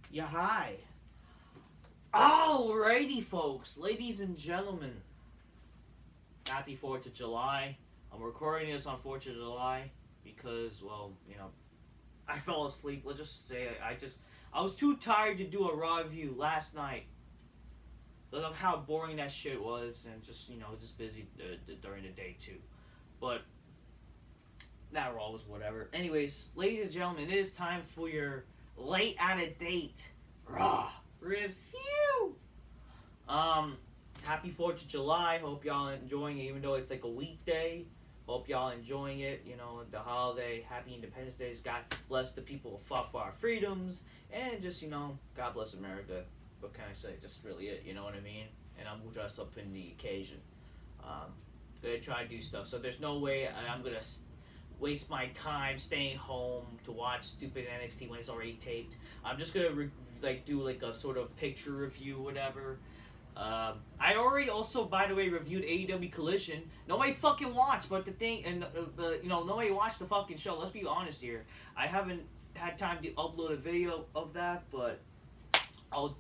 Yeah, hi. Alrighty, folks, ladies and gentlemen. Happy 4th of July. I'm recording this on 4th of July because, well, I fell asleep. Let's just say I was too tired to do a raw review last night. Of how boring that shit was, and just busy during the day too. But that raw was whatever. Anyways, ladies and gentlemen, it is time for your late out of date raw review. Happy 4th of July. Hope y'all enjoying it, even though it's like a weekday. Hope y'all enjoying it. The holiday. Happy Independence Day. God bless the people who fought for our freedoms. And just, God bless America. What can I say? Just really it. You know what I mean? And I'm dressed up in the occasion. Gonna try to do stuff. So there's no way I'm gonna waste my time staying home to watch stupid NXT when it's already taped. I'm just gonna do like a sort of picture review, whatever. I already also, by the way, reviewed AEW Collision. Nobody fucking watched, but the thing, and nobody watched the fucking show. Let's be honest here. I haven't had time to upload a video of that, but I'll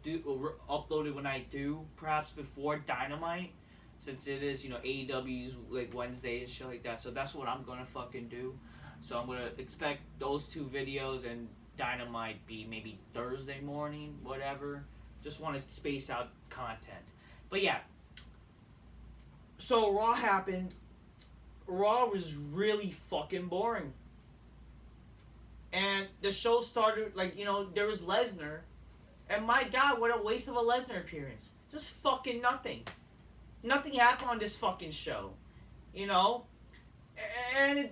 upload it when I do, perhaps before Dynamite, since it is AEW's like Wednesday and shit like that. So that's what I'm gonna fucking do. So I'm gonna expect those two videos and Dynamite be maybe Thursday morning, whatever. Just want to space out content. But yeah. So Raw happened. Raw was really fucking boring. And the show started, there was Lesnar. And my God, what a waste of a Lesnar appearance. Just fucking nothing. Nothing happened on this fucking show. And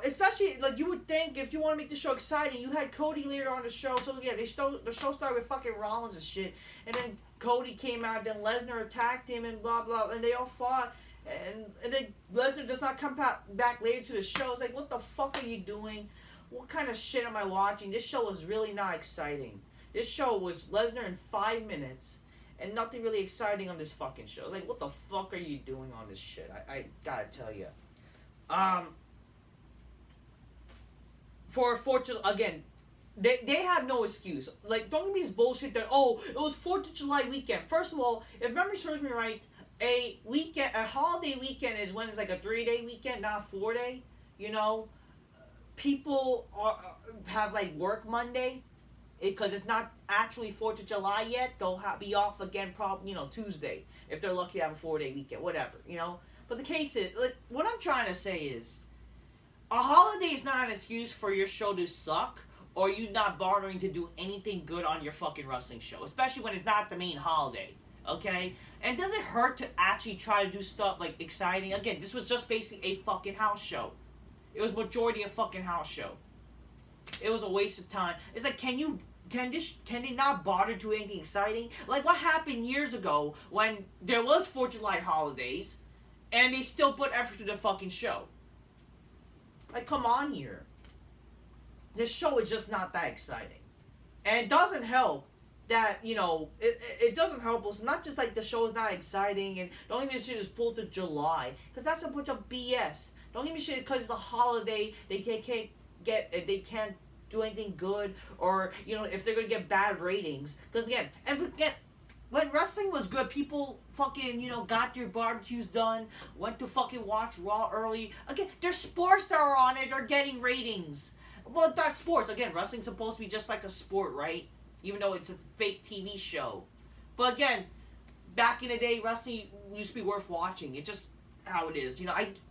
especially you would think if you want to make the show exciting, you had Cody later on the show. So yeah, the show started with fucking Rollins and shit, and then Cody came out, then Lesnar attacked him and blah blah, and they all fought, and then Lesnar does not come back later to the show. It's like, what the fuck are you doing? What kind of shit am I watching? This show was really not exciting. This show was Lesnar in 5 minutes. And nothing really exciting on this fucking show. Like, what the fuck are you doing on this shit? I gotta tell you. Again, they have no excuse. Like, don't give me this bullshit that, it was 4th of July weekend. First of all, if memory serves me right, a holiday weekend is when it's like a 3-day weekend, not a 4-day. People have like work Monday. Because it's not actually 4th of July yet, they'll be off again probably, Tuesday. If they're lucky to have a 4-day weekend, whatever, But the case is, what I'm trying to say is, a holiday is not an excuse for your show to suck, or you not bothering to do anything good on your fucking wrestling show. Especially when it's not the main holiday, okay? And does it hurt to actually try to do stuff, exciting? Again, this was just basically a fucking house show. It was majority a fucking house show. It was a waste of time. It's like, can they not bother to do anything exciting? Like what happened years ago when there was 4th of July holidays, and they still put effort to the fucking show. Like, come on here. This show is just not that exciting. And it doesn't help that, it doesn't help us. Not just like the show is not exciting and the only shit is 4th of July. Because that's a bunch of BS. Don't give me shit because it's a holiday. They can't do anything good, or if they're gonna get bad ratings. Because again, when wrestling was good, people fucking got their barbecues done, went to fucking watch Raw early. Again, there's sports that are on it, are getting ratings. Well, that's sports. Again, wrestling's supposed to be just like a sport, right? Even though it's a fake TV show. But again, back in the day, wrestling used to be worth watching. It just how it is.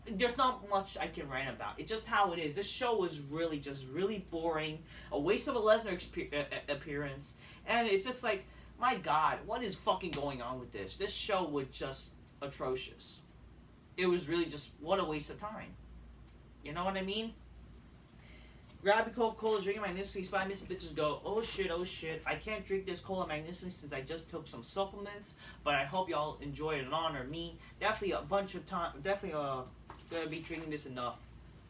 There's not much I can rant about. It's just how it is. This show was really boring. A waste of a Lesnar appearance. And it's just like, my God, what is fucking going on with this? This show was just atrocious. It was really just, what a waste of time. You know what I mean? Grab your Coca-Cola, drink it magnificently, spy missing bitches go, oh shit, I can't drink this cola magnificently since I just took some supplements, but I hope y'all enjoy it and honor me. Definitely a bunch of time, gonna be drinking this enough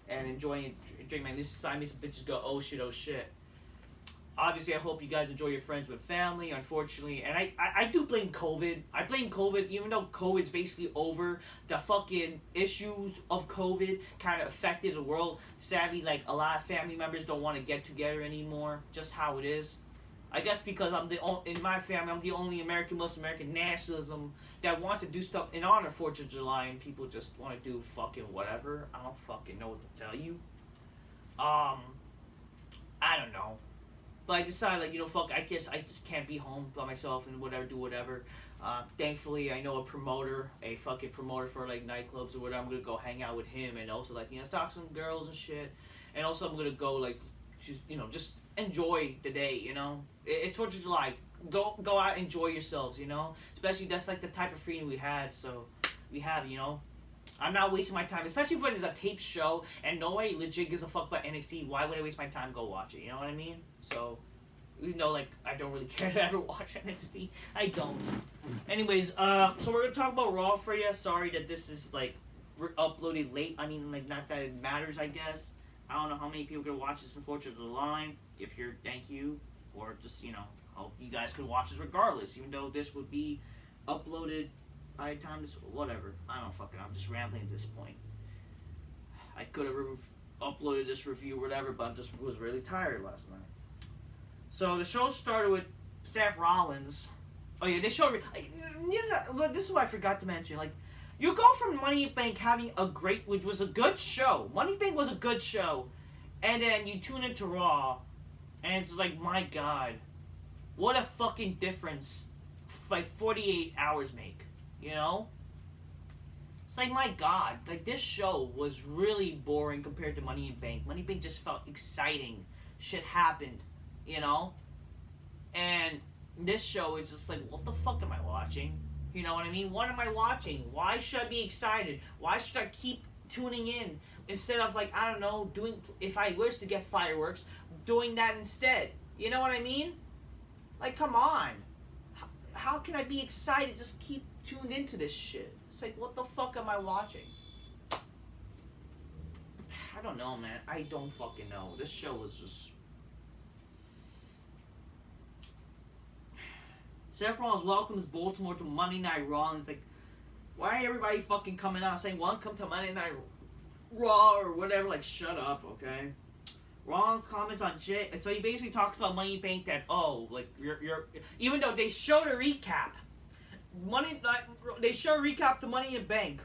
and enjoying it, drinking magnificently, spy missing bitches go, oh shit. Obviously, I hope you guys enjoy your friends with family, unfortunately. And I do blame COVID. I blame COVID, even though COVID's basically over. The fucking issues of COVID kind of affected the world. Sadly, a lot of family members don't want to get together anymore. Just how it is. I guess because in my family, I'm the only Muslim American nationalism that wants to do stuff in honor of 4th of July, and people just want to do fucking whatever. I don't fucking know what to tell you. I don't know. But I decided, like, you know, fuck, I guess I just can't be home by myself and whatever, do whatever. Thankfully, I know a fucking promoter for, like, nightclubs or whatever. I'm gonna go hang out with him and also, like, you know, talk to some girls and shit. And also, I'm gonna go, like, just, you know, just enjoy the day, you know? It's 4th of July. Go out, enjoy yourselves, you know? Especially, that's, like, the type of freedom we had, so we have, you know? I'm not wasting my time, especially if it is a taped show and nobody legit gives a fuck about NXT. Why would I waste my time go watch it? You know what I mean? So, you know, like, I don't really care to ever watch NXT. I don't. Anyways, so we're gonna talk about Raw for you. Sorry that this is, like, uploaded late. I mean, like, not that it matters, I guess. I don't know how many people are gonna watch this in 4th of July. If you're, thank you. Or just, you know, hope you guys could watch this regardless, even though this would be uploaded by the time this, whatever. I don't fucking know. I'm just rambling at this point. I could have uploaded this review or whatever, but I just was really tired last night. So the show started with Seth Rollins. Oh yeah, they showed. This is what I forgot to mention. Like, you go from Money in Bank having a great, which was a good show. Money in Bank was a good show, and then you tune into Raw, and it's like, my God, what a fucking difference, like 48 hours make. You know? It's like, my God, like, this show was really boring compared to Money in Bank. Money in Bank just felt exciting. Shit happened, you know? And this show is just like, what the fuck am I watching? You know what I mean? What am I watching? Why should I be excited? Why should I keep tuning in instead of, like, I don't know, doing, if I wish to get fireworks, doing that instead? You know what I mean? Like, come on. How can I be excited? Just keep tuned into this shit. It's like, what the fuck am I watching? I don't know, man. I don't fucking know. This show was just... Seth Rollins welcomes Baltimore to Monday Night Raw, and it's like, why ain't everybody fucking coming out saying, welcome to Monday Night Raw or whatever? Like, shut up, okay? Rollins comments on Jay, so he basically talks about Money in Bank that, oh, like, you're even though they showed a recap, they show a recap to Money in Bank,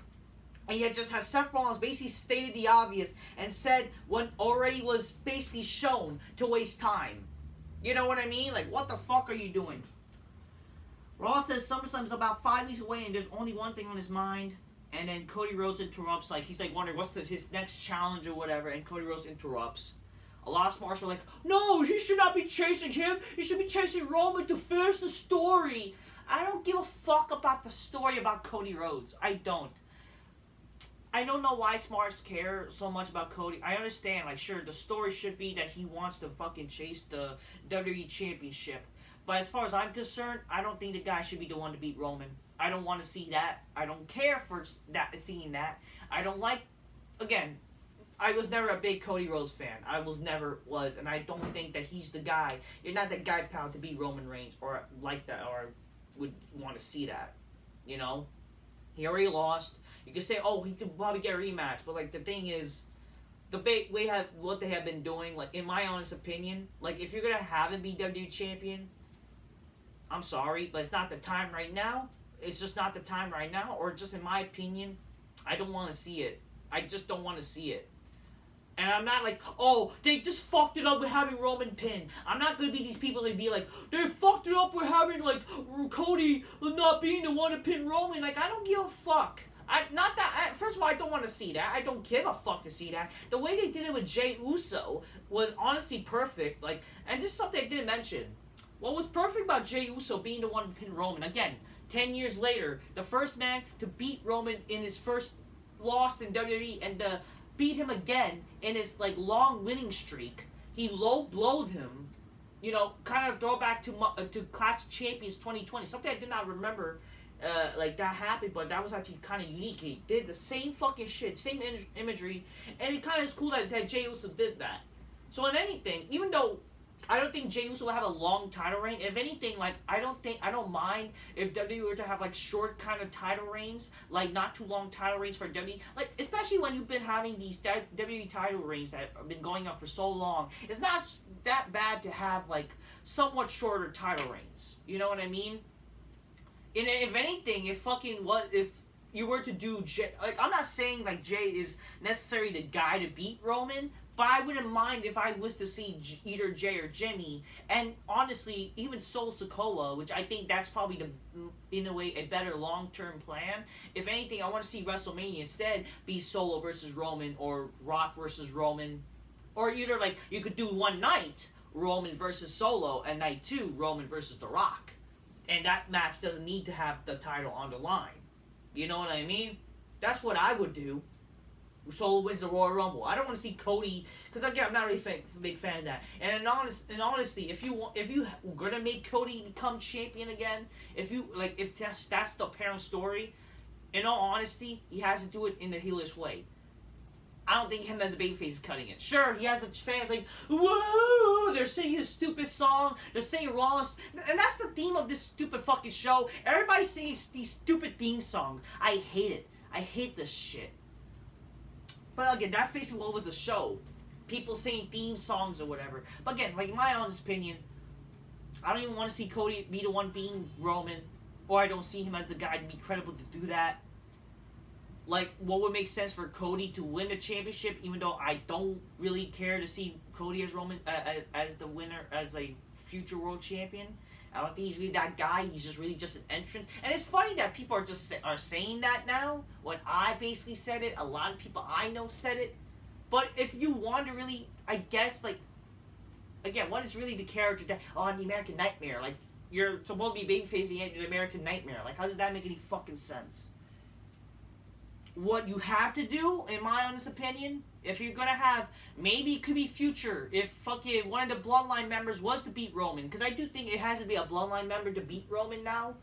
and yet just has Seth Rollins basically stated the obvious and said what already was basically shown to waste time. You know what I mean? Like, what the fuck are you doing? Rollins says SummerSlam's about 5 weeks away and there's only one thing on his mind. And then Cody Rhodes interrupts, like, he's like wondering what's his next challenge or whatever, and Cody Rhodes interrupts. A lot of smarts are like, no, he should not be chasing him. He should be chasing Roman to finish the story. I don't give a fuck about the story about Cody Rhodes. I don't. I don't know why smarts care so much about Cody. I understand, like, sure, the story should be that he wants to fucking chase the WWE Championship. But as far as I'm concerned, I don't think the guy should be the one to beat Roman. I don't want to see that. I don't care for seeing that. I don't like, again, I was never a big Cody Rhodes fan. I was, and I don't think that he's the guy. You're not that guy, pal, to beat Roman Reigns or like that, or would want to see that. You know, he already lost. You could say, oh, he could probably get a rematch, but like the thing is, what they have been doing, like in my honest opinion, like if you're gonna have him be WWE champion, I'm sorry, but it's not the time right now. It's just not the time right now, or just in my opinion, I don't want to see it. I just don't want to see it. And I'm not like, oh, they just fucked it up with having Roman pin. I'm not going to be these people that be like, they fucked it up with having, like, Cody not being the one to pin Roman. Like, I don't give a fuck. First of all, I don't want to see that. I don't give a fuck to see that. The way they did it with Jey Uso was honestly perfect. Like, and this is something I didn't mention. What was perfect about Jey Uso being the one to pin Roman, again, 10 years later, the first man to beat Roman in his first loss in WWE and beat him again in his like long winning streak. He low-blowed him, you know, kind of throwback to Clash of Champions 2020. Something I did not remember like that happened, but that was actually kind of unique. He did the same fucking shit, same imagery, and it kind of is cool that Jey Uso did that. So in anything, even though I don't think Jey Uso will have a long title reign. If anything, like, I don't mind if WWE were to have, like, short kind of title reigns, like, not too long title reigns for WWE. Like, especially when you've been having these WWE title reigns that have been going on for so long. It's not that bad had to have like somewhat shorter title reigns. You know what I mean? And if anything, if you were to do Jay, like I'm not saying like Jay is necessarily the guy to beat Roman, but I wouldn't mind if I was to see either Jay or Jimmy, and honestly, even Sol Sikoa, which I think that's probably in a way, a better long-term plan. If anything, I want to see WrestleMania instead be Solo versus Roman or Rock versus Roman, or either like you could do one night Roman versus Solo and night 2 Roman versus The Rock, and that match doesn't need to have the title on the line. You know what I mean? That's what I would do. Solo wins the Royal Rumble. I don't want to see Cody, because again, I'm not really a big fan of that. And in honesty, if you gonna make Cody become champion again, if that's the apparent story, in all honesty, he has to do it in the heelish way. I don't think him as a babyface is cutting it. Sure, he has the fans like, whoa, they're singing his stupid song, they're singing Rollins, and that's the theme of this stupid fucking show. Everybody's singing these stupid theme songs. I hate it. I hate this shit. But again, that's basically what was the show. People singing theme songs or whatever. But again, like in my honest opinion, I don't even want to see Cody be the one being Roman, or I don't see him as the guy to be credible to do that. Like, what would make sense for Cody to win the championship, even though I don't really care to see Cody as Roman as the winner, as a future world champion. I don't think he's really that guy. He's just really just an entrance. And it's funny that people are saying that now. When I basically said it, a lot of people I know said it. But if you want to really, I guess, like, again, what is really the character that, oh, the American Nightmare? Like, you're supposed to be babyface the American Nightmare. Like, how does that make any fucking sense? What you have to do, in my honest opinion, if you're gonna have, maybe it could be future, if fucking one of the Bloodline members was to beat Roman, because I do think it has to be a Bloodline member to beat Roman now,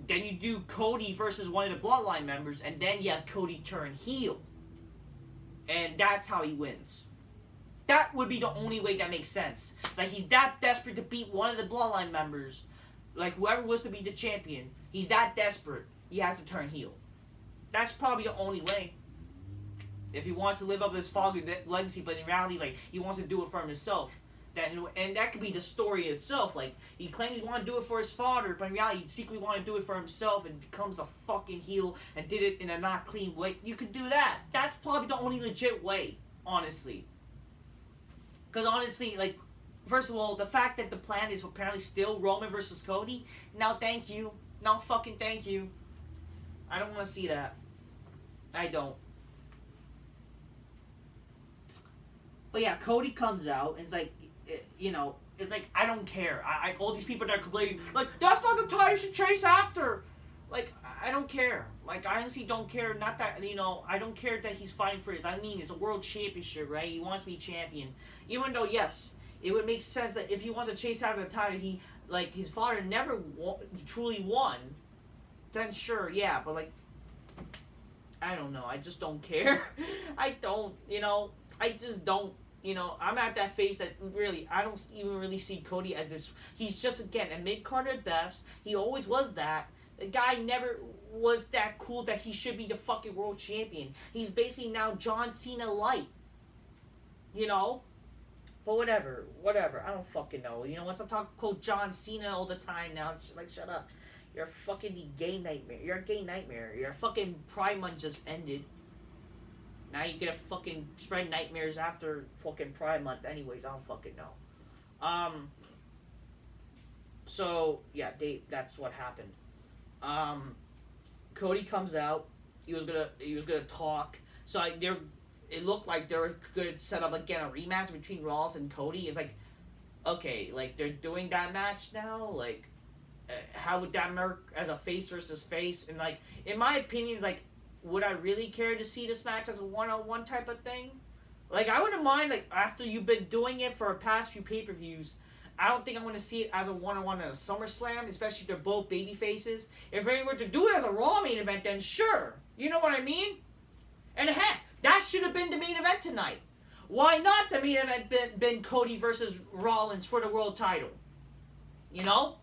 then you do Cody versus one of the Bloodline members, and then you have Cody turn heel. And that's how he wins. That would be the only way that makes sense. Like, he's that desperate to beat one of the Bloodline members, like whoever was to be the champion, he's that desperate, he has to turn heel. That's probably the only way. If he wants to live up his father's legacy, but in reality, like, he wants to do it for himself. And that could be the story itself. Like, he claimed he wanted to do it for his father, but in reality, he secretly wanted to do it for himself and becomes a fucking heel and did it in a not clean way. You could do that. That's probably the only legit way, honestly. Because honestly, like, first of all, the fact that the plan is apparently still Roman versus Cody, no thank you. No fucking thank you. I don't want to see that. I don't. But yeah, Cody comes out and it's like, you know, it's like, I don't care. I all these people that are complaining, like, that's not the title you should chase after. Like, I don't care. Like, I honestly don't care. Not that, you know, I don't care that he's fighting for his. I mean, it's a world championship, right? He wants to be champion. Even though, yes, it would make sense that if he wants to chase after the title, he, like, his father never truly won, then sure, yeah, but like, I don't know. I just don't care. I don't, you know, I just don't, you know, I'm at that phase that really, I don't even really see Cody as this. He's just, again, a mid-card at best. He always was that. The guy never was that cool that he should be the fucking world champion. He's basically now John Cena light. You know? But whatever. I don't fucking know. You know, once I talk about John Cena all the time now, it's like, shut up. You're a fucking gay nightmare. You're a gay nightmare. Your fucking Pride Month just ended. Now you get to fucking spread nightmares after fucking Pride Month anyways. I don't fucking know. So, yeah, that's what happened. Cody comes out. He was gonna talk. So it looked like they were gonna set up again a rematch between Rollins and Cody. It's like, okay, like, they're doing that match now? Like, how would that work as a face versus face? And like, in my opinion, like, would I really care to see this match as a one-on-one type of thing? Like, I wouldn't mind, like, after you've been doing it for the past few pay-per-views, I don't think I'm going to see it as a one-on-one at a SummerSlam, especially if they're both baby faces. If they were to do it as a Raw main event, then sure. You know what I mean? And heck, that should have been the main event tonight. Why not the main event been Cody versus Rollins for the world title? You know?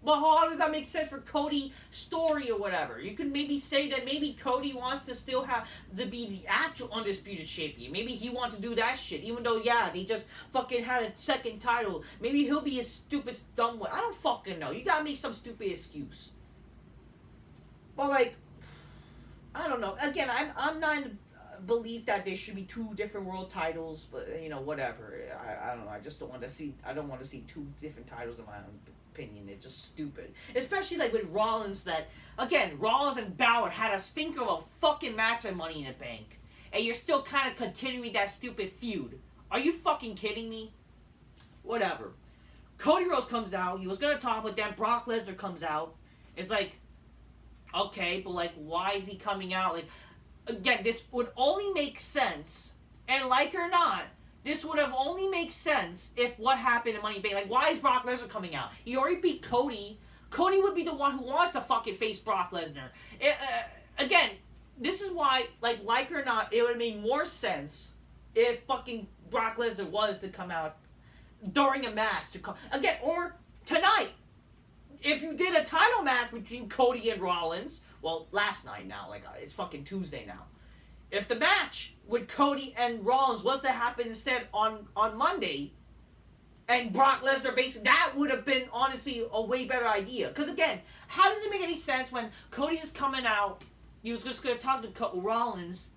But how does that make sense for Cody's story or whatever? You can maybe say that maybe Cody wants to still have to be the actual undisputed champion. Maybe he wants to do that shit, even though they just fucking had a second title. Maybe he'll be a stupid dumb one. I don't fucking know. You gotta make some stupid excuse. But like, I don't know. Again, I'm not in the belief that there should be 2 different world titles, but whatever. I don't know. I just don't want to see. I don't want to see 2 different titles in my own opinion. It's just stupid, especially like with Rollins. That again, Rollins and Balor had a stinker of a fucking match at Money in the Bank, and you're still kind of continuing that stupid feud. Are you fucking kidding me? Whatever. Cody Rhodes comes out. He was gonna talk, but then Brock Lesnar comes out. It's like, okay, but like, why is he coming out? Like, again, this would only make sense, and like or not, this would have only made sense if what happened in Money in the Bank. Like, why is Brock Lesnar coming out? He already beat Cody. Cody would be the one who wants to fucking face Brock Lesnar. Again, this is why, like or not, it would have made more sense if fucking Brock Lesnar was to come out during a match. Again, or tonight. If you did a title match between Cody and Rollins, well, last night now, like, it's fucking Tuesday now. If the match with Cody and Rollins was to happen instead on Monday, and Brock Lesnar basically, that would have been honestly a way better idea. Because again, how does it make any sense when Cody's just coming out, he was just going to talk to Rollins,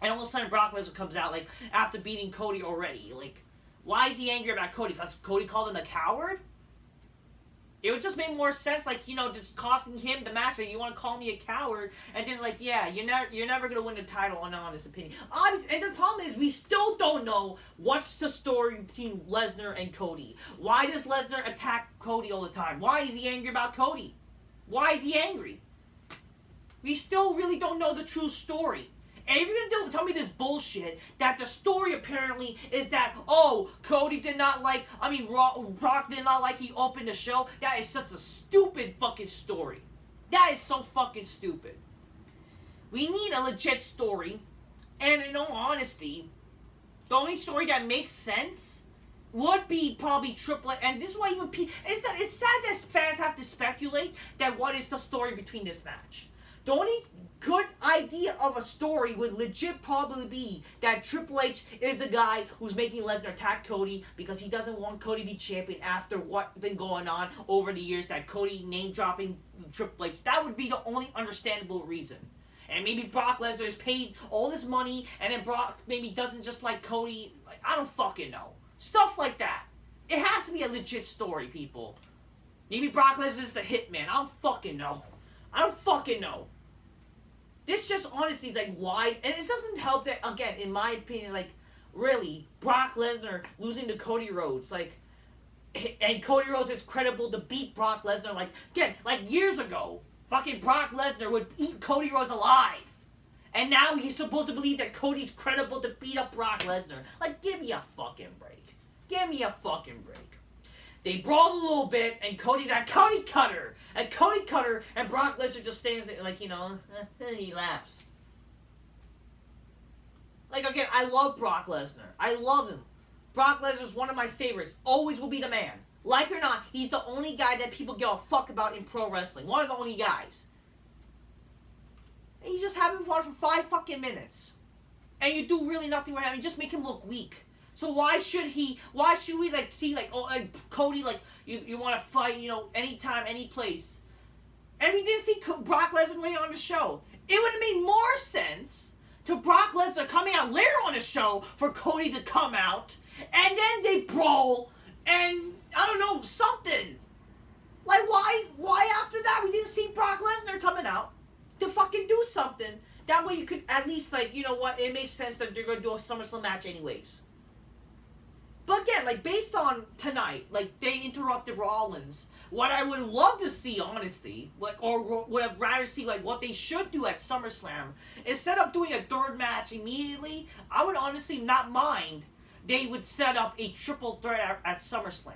and all of a sudden Brock Lesnar comes out, like, after beating Cody already. Like, why is he angry about Cody? Because Cody called him a coward? It would just make more sense, like, just costing him the match. Like, you want to call me a coward, and just like, yeah, you're never gonna win the title, in honest opinion. Obviously, and the problem is, we still don't know what's the story between Lesnar and Cody. Why does Lesnar attack Cody all the time? Why is he angry about Cody? Why is he angry? We still really don't know the true story. And if you're gonna tell me this bullshit that the story apparently is that, oh, Cody did not like, Brock did not like he opened the show, that is such a stupid fucking story. That is so fucking stupid. We need a legit story, and in all honesty, the only story that makes sense would be probably Triple H, and this is why even it's sad that fans have to speculate that what is the story between this match. The only good idea of a story would legit probably be that Triple H is the guy who's making Lesnar attack Cody because he doesn't want Cody to be champion after what's been going on over the years, that Cody name-dropping Triple H. That would be the only understandable reason. And maybe Brock Lesnar is paid all this money, and then Brock maybe doesn't just like Cody. Like, I don't fucking know. Stuff like that. It has to be a legit story, people. Maybe Brock Lesnar is the hitman. I don't fucking know. This just honestly, like, why? And it doesn't help that, again, in my opinion, like, really, Brock Lesnar losing to Cody Rhodes, like, and Cody Rhodes is credible to beat Brock Lesnar, like, again, like, years ago, fucking Brock Lesnar would eat Cody Rhodes alive. And now he's supposed to believe that Cody's credible to beat up Brock Lesnar. Like, give me a fucking break. Give me a fucking break. They brawled a little bit, and Cody Cutter, and Brock Lesnar just stands there, like, he laughs. Like, again, I love Brock Lesnar. I love him. Brock Lesnar's one of my favorites. Always will be the man. Like or not, he's the only guy that people give a fuck about in pro wrestling. One of the only guys. And you just have him fought for 5 fucking minutes. And you do really nothing with him. You just make him look weak. So why should we, like, see, like, oh, like, Cody, like, you want to fight, anytime, any place. And we didn't see Brock Lesnar later on the show. It would have made more sense to Brock Lesnar coming out later on the show for Cody to come out, and then they brawl, and, I don't know, something. Like, why after that we didn't see Brock Lesnar coming out to fucking do something? That way you could at least, like, you know what, it makes sense that they're going to do a SummerSlam match anyways. But again, like, based on tonight, like, they interrupted Rollins. What I would love to see, honestly, like, or would have rather see, like, what they should do at SummerSlam, instead of doing a 3rd match immediately, I would honestly not mind they would set up a triple threat at SummerSlam.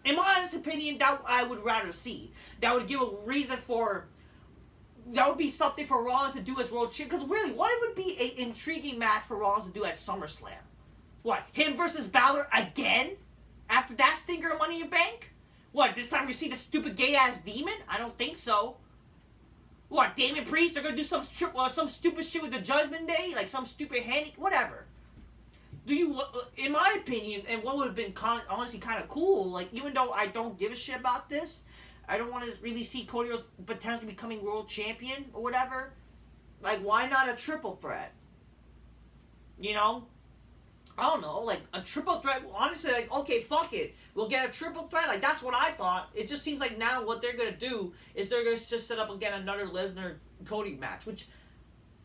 In my honest opinion, that I would rather see. That would give a reason for, that would be something for Rollins to do as world champion. Because really, what would be an intriguing match for Rollins to do at SummerSlam? What, him versus Balor again? After that stinker of Money in the Bank? What, this time we see the stupid gay-ass demon? I don't think so. What, Damon Priest? They're gonna do some stupid shit with the Judgment Day? Like some stupid handy... Whatever. Do you... In my opinion, and what would have been honestly kind of cool, like, even though I don't give a shit about this, I don't want to really see Cody Rhodes potentially becoming world champion or whatever. Like, why not a triple threat? You know? I don't know, like, a triple threat, honestly, like, okay, fuck it. We'll get a triple threat, like, that's what I thought. It just seems like now what they're gonna do is they're gonna just set up, again, another Lesnar-Cody match, which,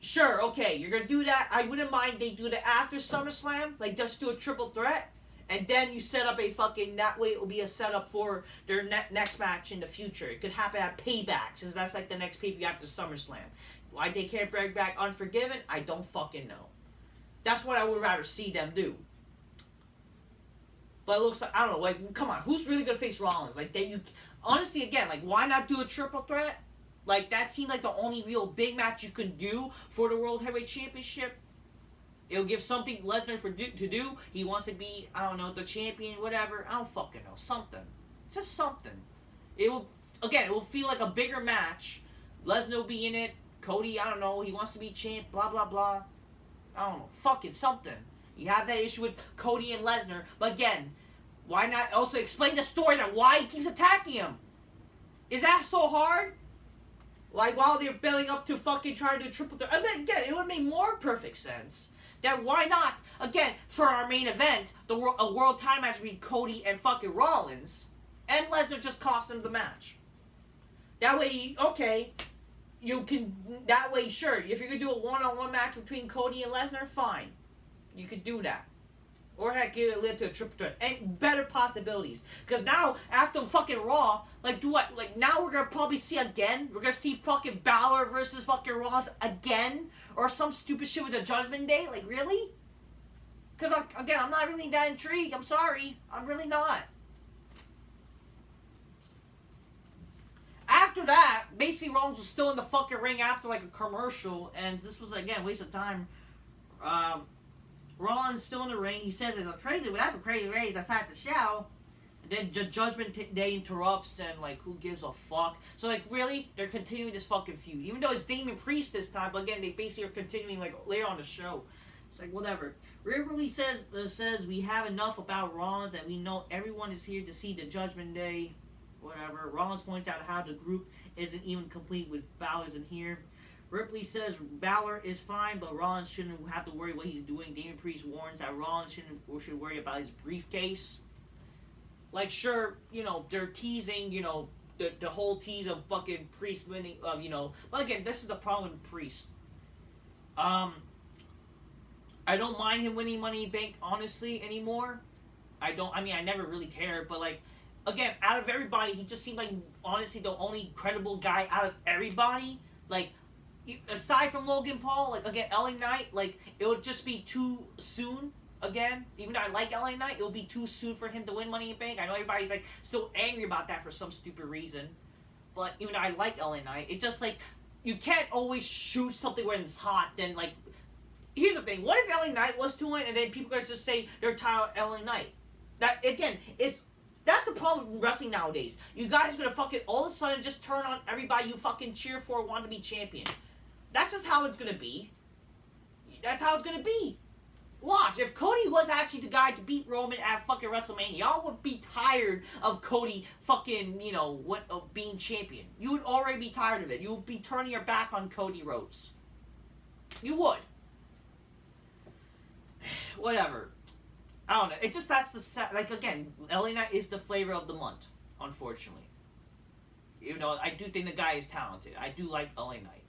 sure, okay, you're gonna do that. I wouldn't mind they do that after SummerSlam, like, just do a triple threat, and then you set up a fucking, that way it will be a setup for their next match in the future. It could happen at Payback, since that's, like, the next pay-per-view after SummerSlam. Why they can't bring back Unforgiven, I don't fucking know. That's what I would rather see them do. But it looks like, I don't know, like, come on, who's really gonna face Rollins? Like, honestly, again, like, why not do a triple threat? Like, that seemed like the only real big match you could do for the World Heavyweight Championship. It'll give something Lesnar to do. He wants to be, I don't know, the champion, whatever. I don't fucking know. Something. Just something. It will feel like a bigger match. Lesnar will be in it. Cody, I don't know, he wants to be champ, blah, blah, blah. I don't know, fucking something. You have that issue with Cody and Lesnar, but again, why not also explain the story that why he keeps attacking him? Is that so hard? Like, while they're building up to fucking trying to do a triple threat. I mean, again, it would make more perfect sense. That why not, again, for our main event, a world title match between Cody and fucking Rollins, and Lesnar just cost him the match. That way, okay, you can, that way, sure, if you're going to do a one-on-one match between Cody and Lesnar, fine. You could do that. Or heck, give it live to a triple threat. And better possibilities. Because now, after fucking Raw, like, now we're going to probably see again, we're going to see fucking Balor versus fucking Rollins again? Or some stupid shit with the Judgment Day? Like, really? Because, again, I'm not really that intrigued. I'm sorry. I'm really not. After that, basically Rollins was still in the fucking ring after, like, a commercial. And this was, again, a waste of time. Rollins is still in the ring. He says it's a crazy, but that's a crazy race. That's not the show. And then Judgment Day interrupts, and like, who gives a fuck? So like, really, they're continuing this fucking feud, even though it's Damon Priest this time. But again, they basically are continuing like later on the show. It's like whatever. Riverly says we have enough about Rollins, and we know everyone is here to see the Judgment Day. Whatever. Rollins points out how the group isn't even complete with Balor's in here. Ripley says Balor is fine, but Rollins shouldn't have to worry what he's doing. Damon Priest warns that Rollins should worry about his briefcase. Like, sure, you know, they're teasing, you know, the whole tease of fucking Priest winning, you know. But again, this is the problem with Priest. I don't mind him winning Money in Bank, honestly, anymore. I never really cared, but like, again, out of everybody, he just seemed like, honestly, the only credible guy out of everybody. Like, aside from Logan Paul, like, again, LA Knight, like, it would just be too soon, again. Even though I like LA Knight, it would be too soon for him to win Money in Bank. I know everybody's, like, still angry about that for some stupid reason. But even though I like LA Knight, it just, like, you can't always shoot something when it's hot, then, like, here's the thing. What if LA Knight was to win, and then people guys just say they're tired of LA Knight? That, again, that's the problem with wrestling nowadays. You guys are gonna fucking all of a sudden just turn on everybody you fucking cheer for want to be champion. That's just how it's gonna be. That's how it's gonna be. Watch, if Cody was actually the guy to beat Roman at fucking WrestleMania, y'all would be tired of Cody fucking, you know, being champion. You would already be tired of it. You would be turning your back on Cody Rhodes. You would. Whatever. I don't know. It's just that's the like again, LA Knight is the flavor of the month, unfortunately. You know, I do think the guy is talented. I do like LA Knight.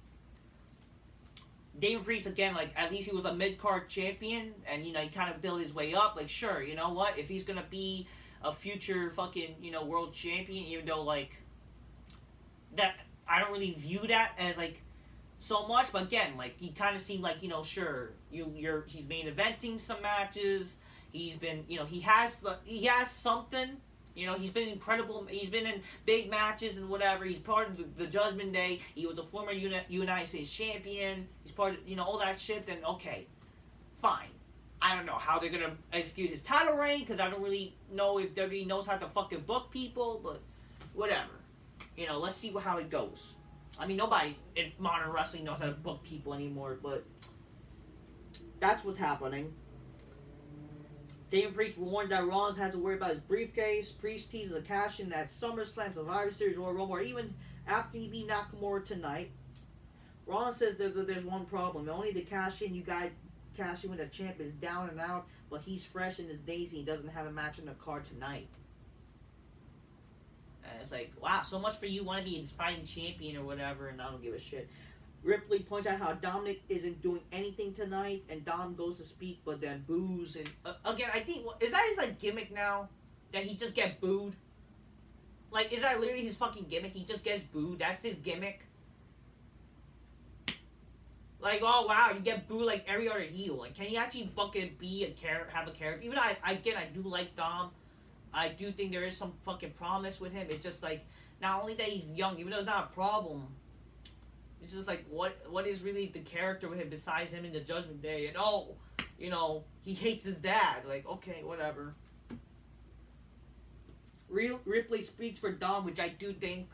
Damon Priest, again, like, at least he was a mid-card champion, and, you know, he kind of built his way up. Like, sure, you know what? If he's gonna be a future fucking, you know, world champion, even though, like, that, I don't really view that as, like, so much, but again, like, he kind of seemed like, you know, sure, he's main eventing some matches, he's been, you know, he has something. You know, he's been incredible. He's been in big matches and whatever. He's part of the Judgment Day. He was a former United States champion. He's part of, you know, all that shit. Then, okay, fine. I don't know how they're gonna execute his title reign, because I don't really know if WWE knows how to fucking book people, but whatever. You know, let's see how it goes. I mean, nobody in modern wrestling knows how to book people anymore, but that's what's happening. Damien Priest warned that Rollins has to worry about his briefcase. Priest teases a cash-in at SummerSlam, Survivor Series, Royal Rumble, or even after he beat Nakamura tonight. Rollins says that there's one problem. Only the cash-in you guys cash in when the champ is down and out, but he's fresh in his days and he doesn't have a match in the card tonight. And it's like, wow, so much for you want to be his fighting champion or whatever, and I don't give a shit. Ripley points out how Dominic isn't doing anything tonight, and Dom goes to speak, but then boos. And again, I think, is that his like gimmick now? That he just get booed? Like, is that literally his fucking gimmick? He just gets booed? That's his gimmick? Like, oh wow, you get booed like every other heel. Like, can he actually fucking be have a character? Even I do like Dom. I do think there is some fucking promise with him. It's just like, not only that he's young, even though it's not a problem. It's just like, what is really the character with him besides him in the Judgment Day? And you know, he hates his dad. Like, okay, whatever. Ripley speaks for Dom, which I do think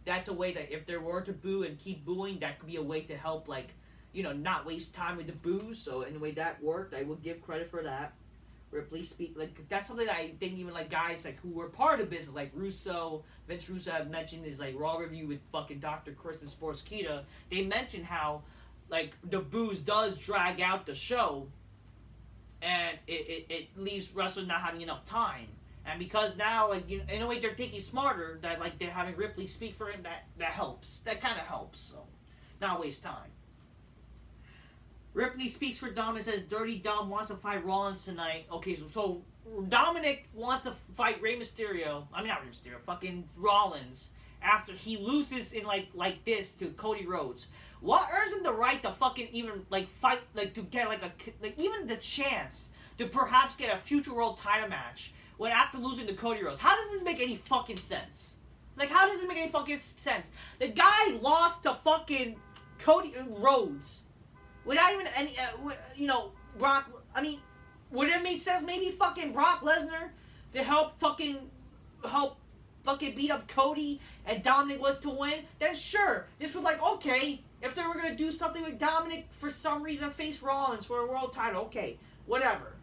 that's a way that if there were to boo and keep booing, that could be a way to help, like, you know, not waste time with the boos. So in a way that worked, I would give credit for that. Ripley speak, like, that's something that I think even like guys like who were part of the business, like Vince Russo have mentioned his like Raw review with fucking Dr. Chris and Sportskeeda. They mentioned how like the boos does drag out the show, and it leaves wrestlers not having enough time. And because now, like, you know, in a way they're thinking smarter, that like they're having Ripley speak for him, that helps. That kind of helps. So not waste time. Ripley speaks for Dom and says Dirty Dom wants to fight Rollins tonight. Okay, so Dominic wants to fight Rey Mysterio. I mean, not Rey Mysterio, fucking Rollins. After he loses in like this to Cody Rhodes. What earns him the right to fucking even like fight, like to get like even the chance to perhaps get a future world title match when after losing to Cody Rhodes? How does this make any fucking sense? Like, how does it make any fucking sense? The guy lost to fucking Cody Rhodes. Without even any, you know, Brock, I mean, would it make sense maybe fucking Brock Lesnar to help fucking beat up Cody and Dominic was to win? Then sure, this was like, okay, if they were going to do something with Dominic for some reason, face Rollins for a world title, okay, whatever.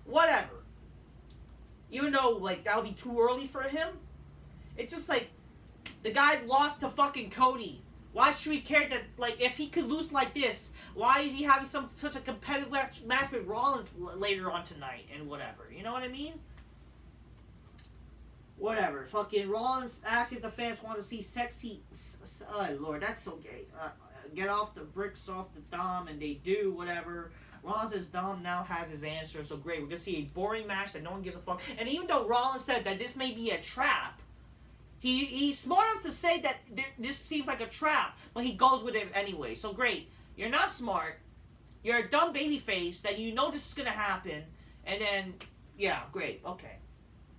Even though, like, that would be too early for him, it's just like, the guy lost to fucking Cody. Why should we care that, like, if he could lose like this, why is he having such a competitive match with Rollins later on tonight and whatever? You know what I mean? Whatever. Fucking Rollins asks if the fans want to see sexy... Oh, Lord, that's so gay. Get off the bricks off the Dom, and they do, whatever. Rollins says Dom now has his answer, so great. We're going to see a boring match that no one gives a fuck. And even though Rollins said that this may be a trap, he's smart enough to say that this seems like a trap, but he goes with it anyway. So great. You're not smart. You're a dumb babyface that you know this is going to happen. And then, yeah, great. Okay.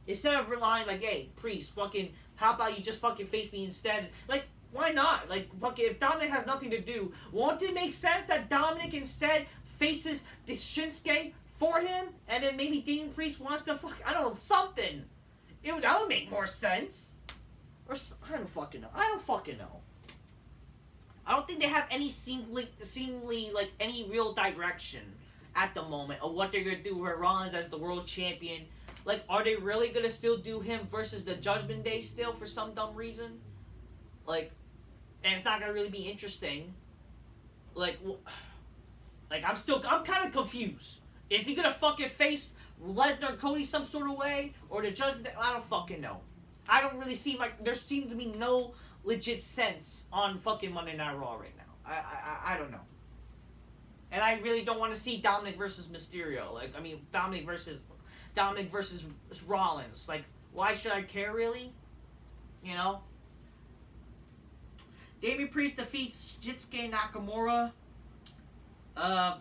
Instead of relying like, hey, Priest, fucking, how about you just fucking face me instead? Like, why not? Like, fucking, if Dominic has nothing to do, won't it make sense that Dominic instead faces this Shinsuke for him? And then maybe Damien Priest wants to I don't know, something. That would make more sense. Or, I don't fucking know. I don't think they have any seemingly like any real direction at the moment of what they're gonna do with Rollins as the world champion. Like, are they really gonna still do him versus the Judgment Day still for some dumb reason? Like, and it's not gonna really be interesting. Like I'm kind of confused. Is he gonna fucking face Lesnar and Cody some sort of way, or the Judgment Day? I don't fucking know. I don't really seem like there seems to be no legit sense on fucking Monday Night Raw right now. I don't know. And I really don't want to see Dominic versus Mysterio. Like, I mean, Dominic versus Rollins. Like, why should I care, really? You know? Damien Priest defeats Shinsuke Nakamura.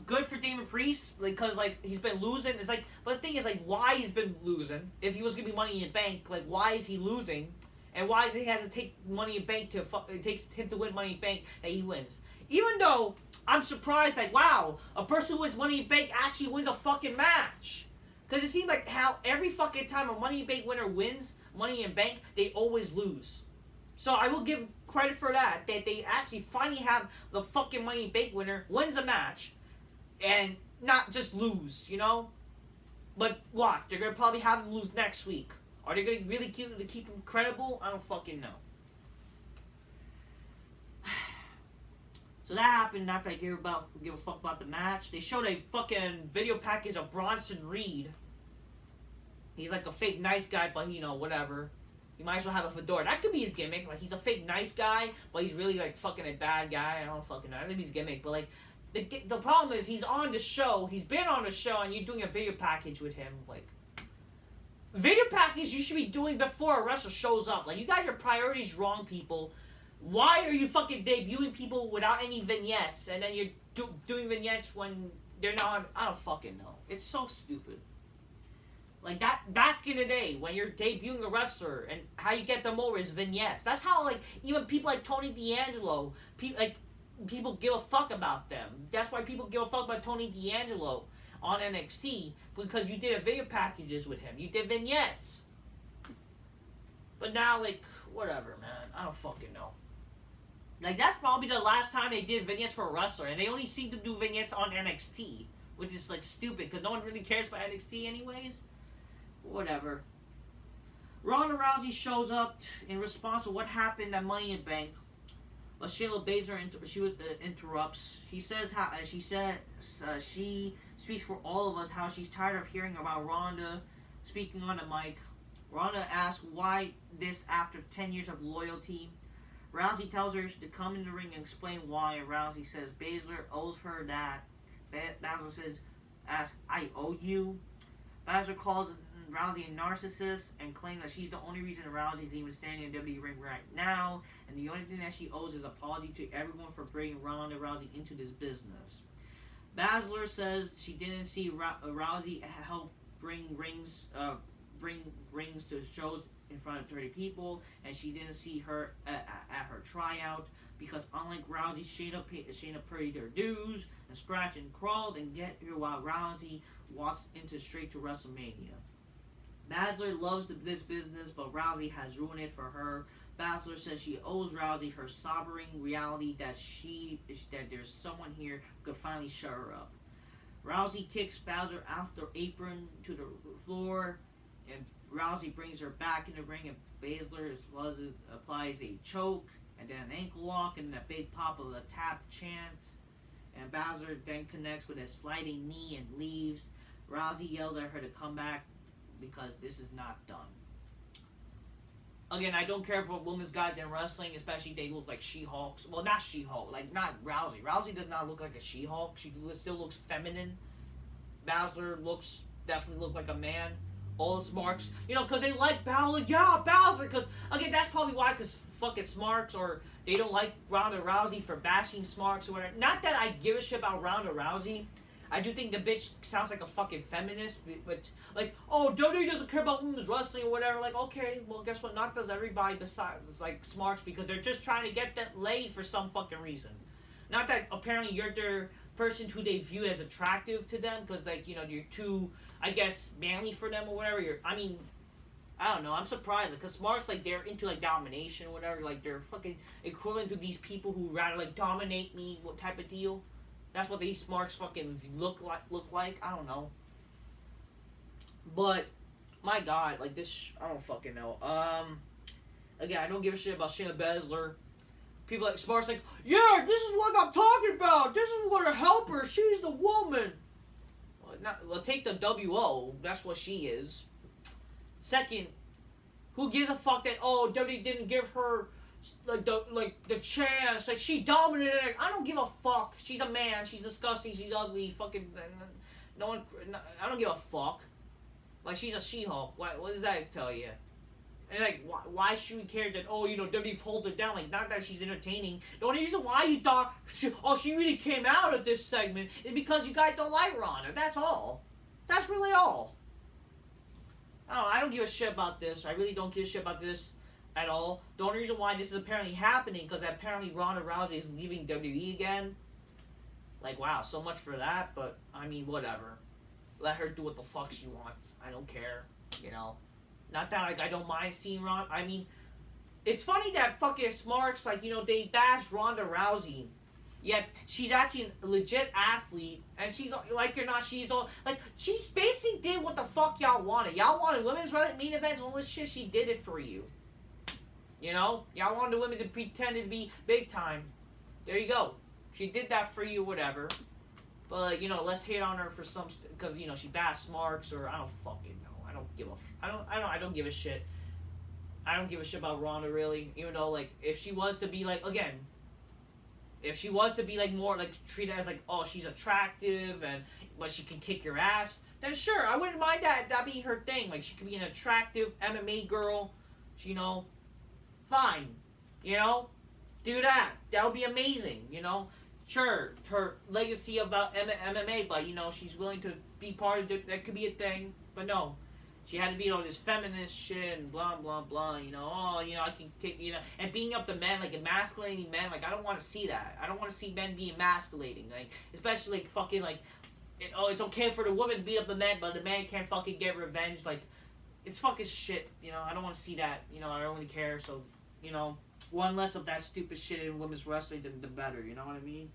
Good for Damien Priest, because, like, he's been losing. It's like, but the thing is, like, why he's been losing? If he was gonna be Money in the Bank, like, why is he losing? And why is he has to take Money in Bank it takes him to win Money in Bank that he wins? Even though I'm surprised, like, wow, a person who wins Money in Bank actually wins a fucking match. Because it seems like how every fucking time a Money in Bank winner wins Money in Bank, they always lose. So I will give credit for that they actually finally have the fucking Money in Bank winner wins a match and not just lose, you know? But what? They're going to probably have him lose next week. Are they going to really keep him credible? I don't fucking know. So that happened. Not that I give a fuck about the match. They showed a fucking video package of Bronson Reed. He's like a fake nice guy, but you know, whatever. He might as well have a fedora. That could be his gimmick. Like, he's a fake nice guy, but he's really like fucking a bad guy. I don't fucking know. That could be his gimmick. But like, the problem is he's on the show. He's been on the show, and you're doing a video package with him. Like, video package you should be doing before a wrestler shows up. Like, you got your priorities wrong, people. Why are you fucking debuting people without any vignettes, and then you're doing vignettes when they're not? I don't fucking know. It's so stupid. Like, that back in the day when you're debuting a wrestler and how you get them over is vignettes. That's how, like, even people like Tony D'Angelo, people give a fuck about them. That's why people give a fuck about Tony D'Angelo on NXT, because you did a video packages with him. You did vignettes. But now, like, whatever, man. I don't fucking know. Like, that's probably the last time they did vignettes for a wrestler, and they only seem to do vignettes on NXT, which is, like, stupid, because no one really cares about NXT anyways. Whatever. Ronda Rousey shows up in response to what happened at Money in Bank. But Shayna Baszler interrupts. She says she speaks for all of us how she's tired of hearing about Ronda speaking on the mic. Ronda asks why this after 10 years of loyalty. Rousey tells her to come in the ring and explain why, and Rousey says Baszler owes her that. Baszler asks, I owe you? Baszler calls Rousey a narcissist and claims that she's the only reason Rousey's even standing in the WWE ring right now, and the only thing that she owes is apology to everyone for bringing Ronda Rousey into this business. Baszler says she didn't see Rousey help bring rings to shows in front of 30 people, and she didn't see her at her tryout because unlike Rousey, Shayna paid her dues and scratched and crawled and get here while Rousey walks into straight to WrestleMania. Baszler loves this business, but Rousey has ruined it for her. Baszler says she owes Rousey her sobering reality that there's someone here who could finally shut her up. Rousey kicks Baszler off the apron to the floor, and Rousey brings her back in the ring, and Baszler applies a choke, and then an ankle lock, and then a big pop of a tap chant. And Baszler then connects with a sliding knee and leaves. Rousey yells at her to come back because this is not done. Again, I don't care about women's goddamn wrestling, especially they look like She-Hulks. Well, not She-Hulk, like not Rousey. Rousey does not look like a She-Hulk. She still looks feminine. Baszler definitely look like a man. All the Smarks, you know, because they like Baszler. Yeah, Baszler. Because again, that's probably why. Because fucking Smarks, or they don't like Ronda Rousey for bashing Smarks or whatever. Not that I give a shit about Ronda Rousey. I do think the bitch sounds like a fucking feminist, but like, oh, WWE doesn't care about women's wrestling or whatever. Like, okay, well, guess what? Not does everybody besides like Smarks, because they're just trying to get that laid for some fucking reason. Not that apparently you're their person who they view as attractive to them, because like, you know, you're too, I guess, manly for them or whatever. I don't know. I'm surprised because Smarks, like, they're into like domination or whatever. Like, they're fucking equivalent to these people who rather like dominate me, what type of deal. That's what these Smarks fucking look like. I don't know. But my God, like this, I don't fucking know. Again, I don't give a shit about Shayna Baszler. People like Smarks like, yeah, this is what I'm talking about. This is what to help her. She's the woman. Well, take the WO. That's what she is. Second, who gives a fuck that WWE didn't give her the chance? Like, she dominated. I don't give a fuck. She's a man. She's disgusting. She's ugly. Fucking no one. I don't give a fuck. Like, she's a She-Hulk. What does that tell you? And like, why should we care that, you know, WWE hold it down? Like, not that she's entertaining. The only reason why you thought, she really came out of this segment is because you guys don't like Ronda. That's all. That's really all. I don't give a shit about this. I really don't give a shit about this. at all. The only reason why this is apparently happening because apparently Ronda Rousey is leaving WWE again. Like, wow, so much for that. But I mean, whatever. Let her do what the fuck she wants. I don't care. You know, not that like I don't mind seeing Ron. I mean, it's funny that fucking Smarks like they bash Ronda Rousey. Yet she's actually a legit athlete, and she's like or not, she's all like she's basically did what the fuck y'all wanted. Y'all wanted women's main events and all this shit. She did it for you. Y'all wanted the women to pretend to be big time. There you go. She did that for you, whatever. But let's hate on her for some because she bashed Smarks or I don't fucking know. I don't give a I don't give a shit. I don't give a shit about Ronda really. Even though like if she was to be like again. If she was to be like more like treated as like oh she's attractive and but she can kick your ass, then sure I wouldn't mind that be her thing. Like she could be an attractive MMA girl, fine, do that. That would be amazing, Sure, her legacy about MMA, but she's willing to be part of it. That could be a thing, but no. She had to be all this feminist shit and blah blah blah. I can take and beating up the men like emasculating men. Like I don't want to see that. I don't want to see men be emasculating. Like especially like fucking like, it's okay for the woman to beat up the men, but the man can't fucking get revenge. Like it's fucking shit. I don't want to see that. I don't really care. So one less of that stupid shit in women's wrestling, the better. You know what I mean?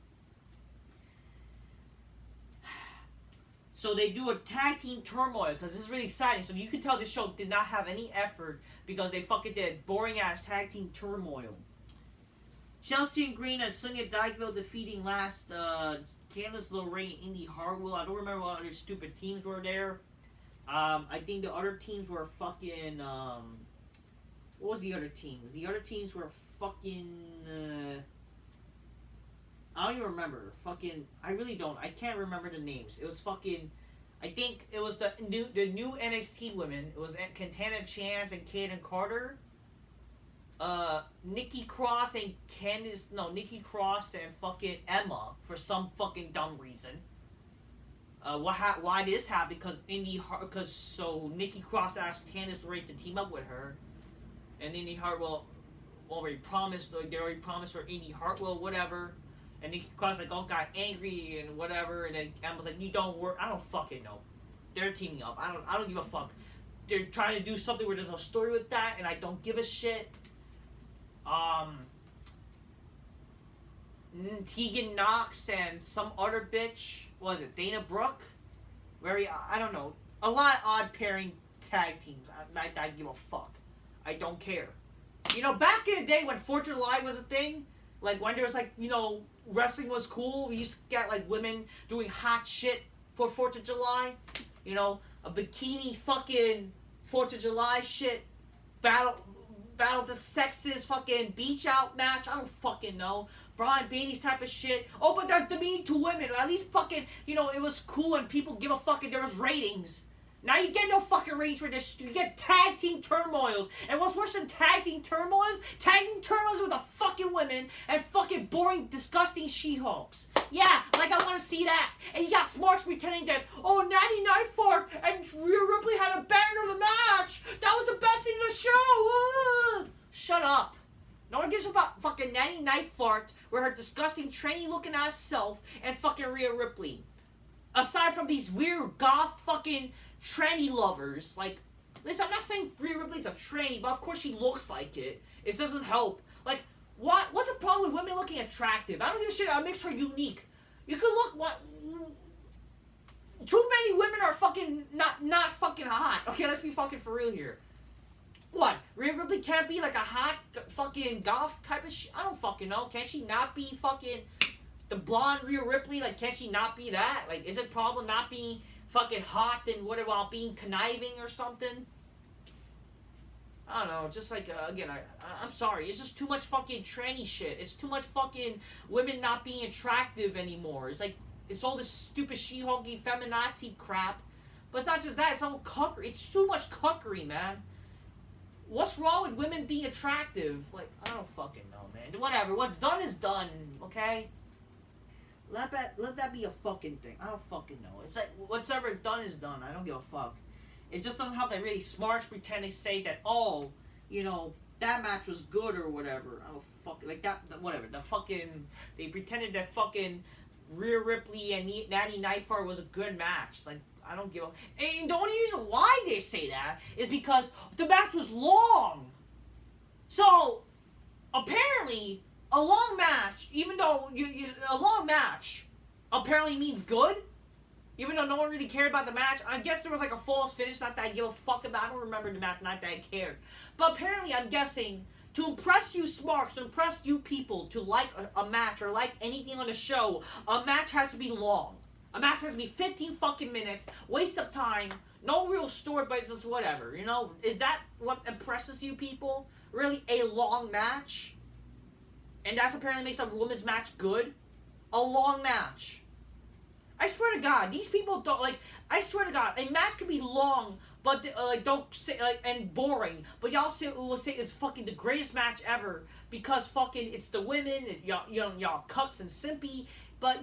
So they do a tag team turmoil because this is really exciting. So you can tell this show did not have any effort because they fucking did boring ass tag team turmoil. Chelsea and Green and Sonya Deville defeating last Candice LeRae, Indy Hartwell. I don't remember what other stupid teams were there. I think the other teams were fucking. What was the other teams? The other teams were fucking. I don't even remember. Fucking, I really don't. I can't remember the names. It was fucking, I think it was the new NXT women. It was Katana Chance and Kaden Carter. Nikki Cross and Nikki Cross and fucking Emma for some fucking dumb reason. Why this happened? Because so Nikki Cross asked Candice LeRae to team up with her, and Indy Hartwell already promised. Like they already promised for Indy Hartwell, whatever. And Nikki Cross got angry and whatever, and then Emma's like, "You don't work." I don't fucking know. They're teaming up. I don't give a fuck. They're trying to do something where there's a story with that, and I don't give a shit. Tegan Knox and some other bitch. What was it? Dana Brooke? I don't know. A lot of odd pairing tag teams. I give a fuck. I don't care. Back in the day when 4th of July was a thing, like when there was like, wrestling was cool. We used to get like women doing hot shit for 4th of July. A bikini fucking 4th of July shit. Battle the sexist fucking beach out match. I don't fucking know. Brian Bailey's type of shit. Oh, but that's the mean to women. Or at least fucking, it was cool and people give a fuck and there was ratings. Now you get no fucking ratings for this. You get tag team turmoils. And what's worse than tag team turmoils? Tag team turmoils with the fucking women and fucking boring, disgusting She-Hulks. Yeah, like I want to see that. And you got Smarks pretending that, oh, Natty Nightfart and Rhea Ripley had a banger of the match. That was the best thing in the show. Shut up. No one gives about fucking Natty Nightfart with her disgusting, tranny-looking ass self and fucking Rhea Ripley. Aside from these weird goth fucking tranny lovers, like, listen, I'm not saying Rhea Ripley's a tranny, but of course she looks like it. It doesn't help. Like, what's the problem with women looking attractive? I don't give a shit. That makes her unique. You could look too many women are fucking not fucking hot. Okay, let's be fucking for real here. What? Rhea Ripley can't be like a hot fucking goth type of shit? I don't fucking know. Can she not be fucking the blonde Rhea Ripley? Like, can she not be that? Like, is it a problem not being fucking hot and whatever while being conniving or something? I don't know, just like, again, I'm sorry, it's just too much fucking tranny shit. It's too much fucking women not being attractive anymore. It's like, it's all this stupid She-Hulky feminazi crap. But it's not just that, it's all cuckery. It's too much cuckery, man. What's wrong with women being attractive? Like, I don't fucking know, man. Whatever, what's done is done, okay? Let that be a fucking thing. I don't fucking know. It's like, what's ever done is done. I don't give a fuck. It just doesn't have that really smart pretending to say that, oh, that match was good or whatever. I don't fucking like that. Whatever. The fucking they pretended that fucking Rhea Ripley and Natty Nightfart was a good match. Like I don't give a. And the only reason why they say that is because the match was long. So apparently, a long match, even though a long match, apparently means good. Even though no one really cared about the match, I guess there was like a false finish. Not that I give a fuck about. I don't remember the match. Not that I cared. But apparently, I'm guessing to impress you smarks, to impress you people, to like a match or like anything on the show, a match has to be long. A match has to be 15 fucking minutes, waste of time, no real story, but it's just whatever. You know, is that what impresses you people? Really, a long match? And that's apparently makes a women's match good? A long match. I swear to God, these people don't like. I swear to God, a match could be long, but like don't say like and boring. But y'all will say it's fucking the greatest match ever because fucking it's the women. And y'all cucks and simpy. But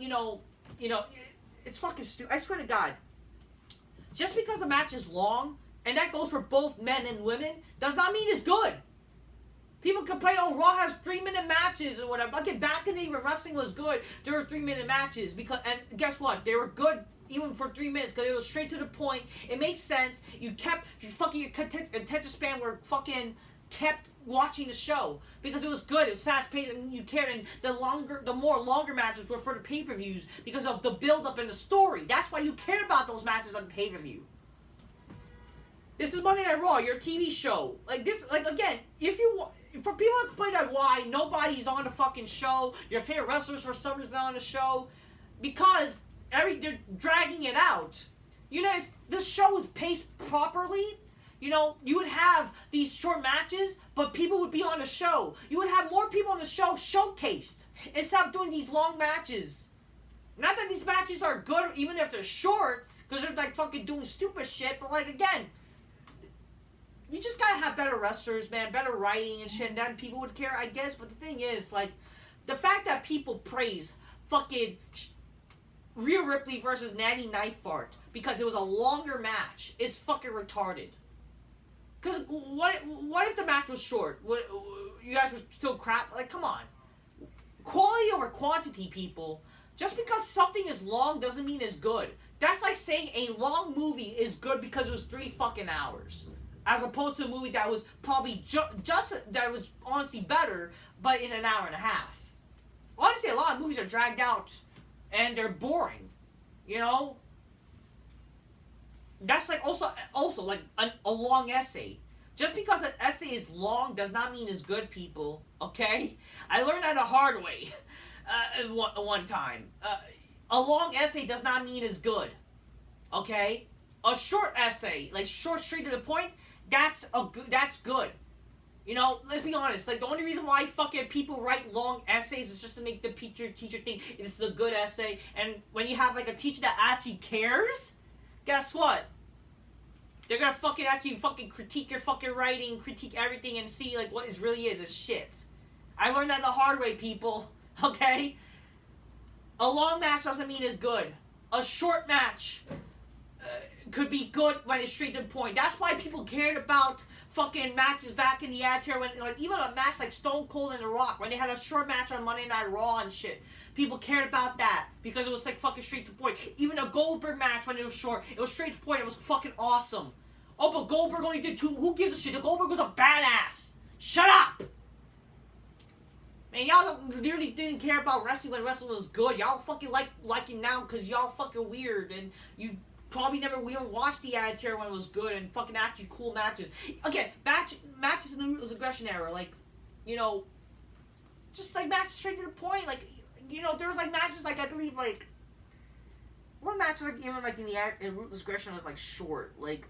it's fucking stupid. I swear to God, just because the match is long and that goes for both men and women does not mean it's good. People complain, oh, Raw has 3-minute matches and whatever. Like, back in the day when wrestling was good, there were 3-minute matches. And guess what? They were good even for 3 minutes because it was straight to the point. It made sense. Your attention span were fucking kept watching the show because it was good. It was fast-paced and you cared. And the more longer matches were for the pay-per-views because of the build-up and the story. That's why you cared about those matches on pay-per-view. This is Monday Night Raw, your TV show. Like, this, like, again, for people that complain about why nobody's on the fucking show, your favorite wrestlers for some reason not on the show, because they're dragging it out. If the show was paced properly, you would have these short matches, but people would be on the show. You would have more people on the show showcased instead of doing these long matches. Not that these matches are good, even if they're short, because they're like fucking doing stupid shit, but like, again, you just gotta have better wrestlers, man, better writing and shit, and then people would care, I guess. But the thing is, like, the fact that people praise fucking Rhea Ripley versus Natty Nightfart because it was a longer match is fucking retarded. Because what if the match was short? You guys would still crap? Like, come on. Quality over quantity, people. Just because something is long doesn't mean it's good. That's like saying a long movie is good because it was 3 fucking hours. As opposed to a movie that was probably that was honestly better, but in an hour and a half. Honestly, a lot of movies are dragged out and they're boring. That's like also like a long essay. Just because an essay is long does not mean it's good, people. Okay, I learned that the hard way. One time, a long essay does not mean it's good. Okay, a short essay, like short, straight to the point. That's good. Let's be honest. Like, the only reason why fucking people write long essays is just to make the teacher think this is a good essay. And when you have, like, a teacher that actually cares, guess what? They're gonna fucking actually fucking critique your fucking writing, critique everything, and see, like, what it really is shit. I learned that the hard way, people. Okay? A long match doesn't mean it's good. A short match could be good when it's straight to the point. That's why people cared about fucking matches back in the Attitude when, like, even a match like Stone Cold and The Rock, when they had a short match on Monday Night Raw and shit. People cared about that because it was like fucking straight to the point. Even a Goldberg match when it was short, it was straight to the point. It was fucking awesome. Oh, but Goldberg only did 2. Who gives a shit? The Goldberg was a badass. Shut up! Man, y'all literally didn't care about wrestling when wrestling was good. Y'all fucking like it now because y'all fucking weird and you probably we don't watch the Attitude when it was good and fucking actually cool matches. Again, matches in the Ruthless Aggression era, like, just like matches straight to the point. Like, there was like matches like I believe like one match like even like in Ruthless Aggression was like short, like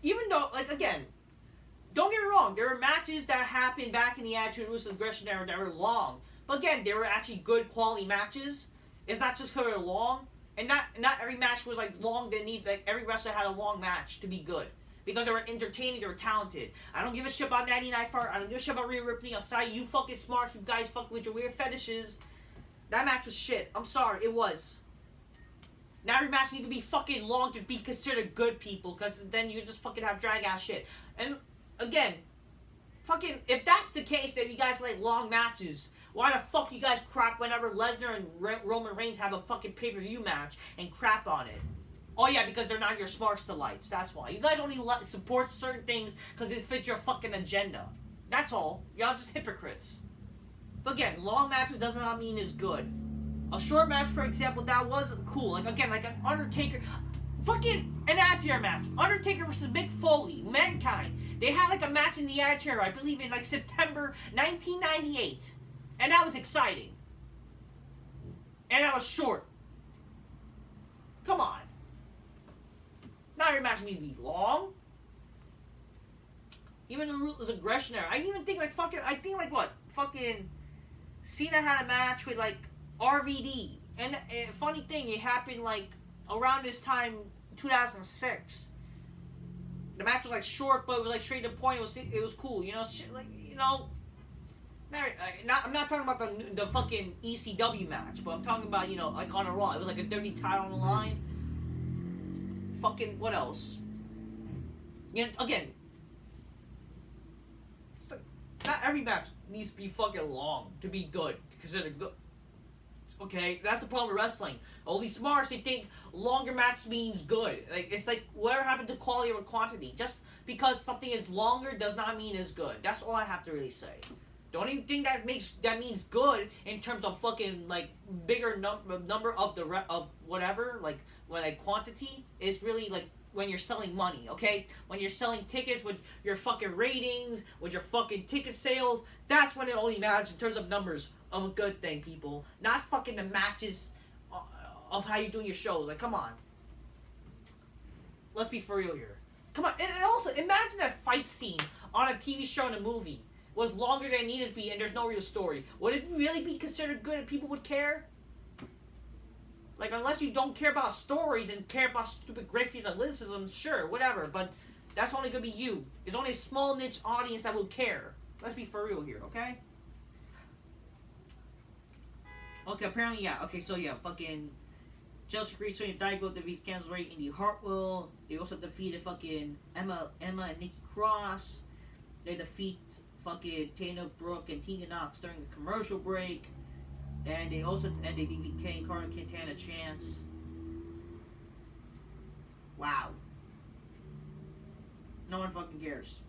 even though like again, don't get me wrong, there were matches that happened back in the Attitude and Ruthless Aggression era that were long, but again, they were actually good quality matches. It's not just because they're long. And not every match was like long. Like every wrestler had a long match to be good because they were entertaining. They were talented. I don't give a shit about Natty Nightfart. I don't give a shit about Rhea Ripley. I'm sorry, you fucking smart. You guys fucking with your weird fetishes. That match was shit. I'm sorry, it was. Not every match needs to be fucking long to be considered good, people, because then you just fucking have drag out shit. And again, fucking, if that's the case, then you guys like long matches. Why the fuck you guys crap whenever Lesnar and Roman Reigns have a fucking pay-per-view match and crap on it? Oh yeah, because they're not your smarts delights. That's why. You guys only support certain things because it fits your fucking agenda. That's all. Y'all just hypocrites. But again, long matches does not mean it's good. A short match, for example, that was cool. Like, again, like an Undertaker... Fucking an Attitude match. Undertaker versus Mick Foley. Mankind. They had like a match in the Attitude Era, I believe in like September 1998. And that was exciting. And that was short. Come on. Not every match needs to be long. Even the Ruthless Aggression Era. I even think like fucking... I think like what? Fucking... Cena had a match with like RVD. And funny thing, it happened like around this time, 2006. The match was like short, but it was like straight to the point. It was cool, you know. Like, you know, I'm not talking about the fucking ECW match, but I'm talking about, you know, like on a Raw. It was like a dirty title on the line. Fucking what else? You know, again, it's like, not every match needs to be fucking long to be good, to consider good. Okay, that's the problem with wrestling. All these smarts, they think longer match means good. Like, it's like, whatever happened to quality or quantity? Just because something is longer does not mean it's good. That's all I have to really say. Don't even think that means good in terms of fucking like bigger number of whatever, like when like quantity is really like when you're selling money, okay? When you're selling tickets with your fucking ratings, with your fucking ticket sales, that's when it only matters in terms of numbers of a good thing, people. Not fucking the matches of how you're doing your shows. Like, come on. Let's be for real here. Come on. And also, imagine that fight scene on a TV show and a movie was longer than it needed to be and there's no real story. Would it really be considered good and people would care? Like, unless you don't care about stories and care about stupid graphics and lyricism, sure, whatever. But that's only going to be you. It's only a small niche audience that will care. Let's be for real here, okay? Okay, apparently, yeah. Okay, so yeah, fucking Chelsea Green, Sonya Dyke defeats Kansas Ray, Indy Hartwell. They also defeated fucking Emma and Nikki Cross. They defeat fucking Tana Brooke and Tegan Knox during the commercial break. And they defeat Kane, Carter, Quintana, Chance. Wow. No one fucking cares.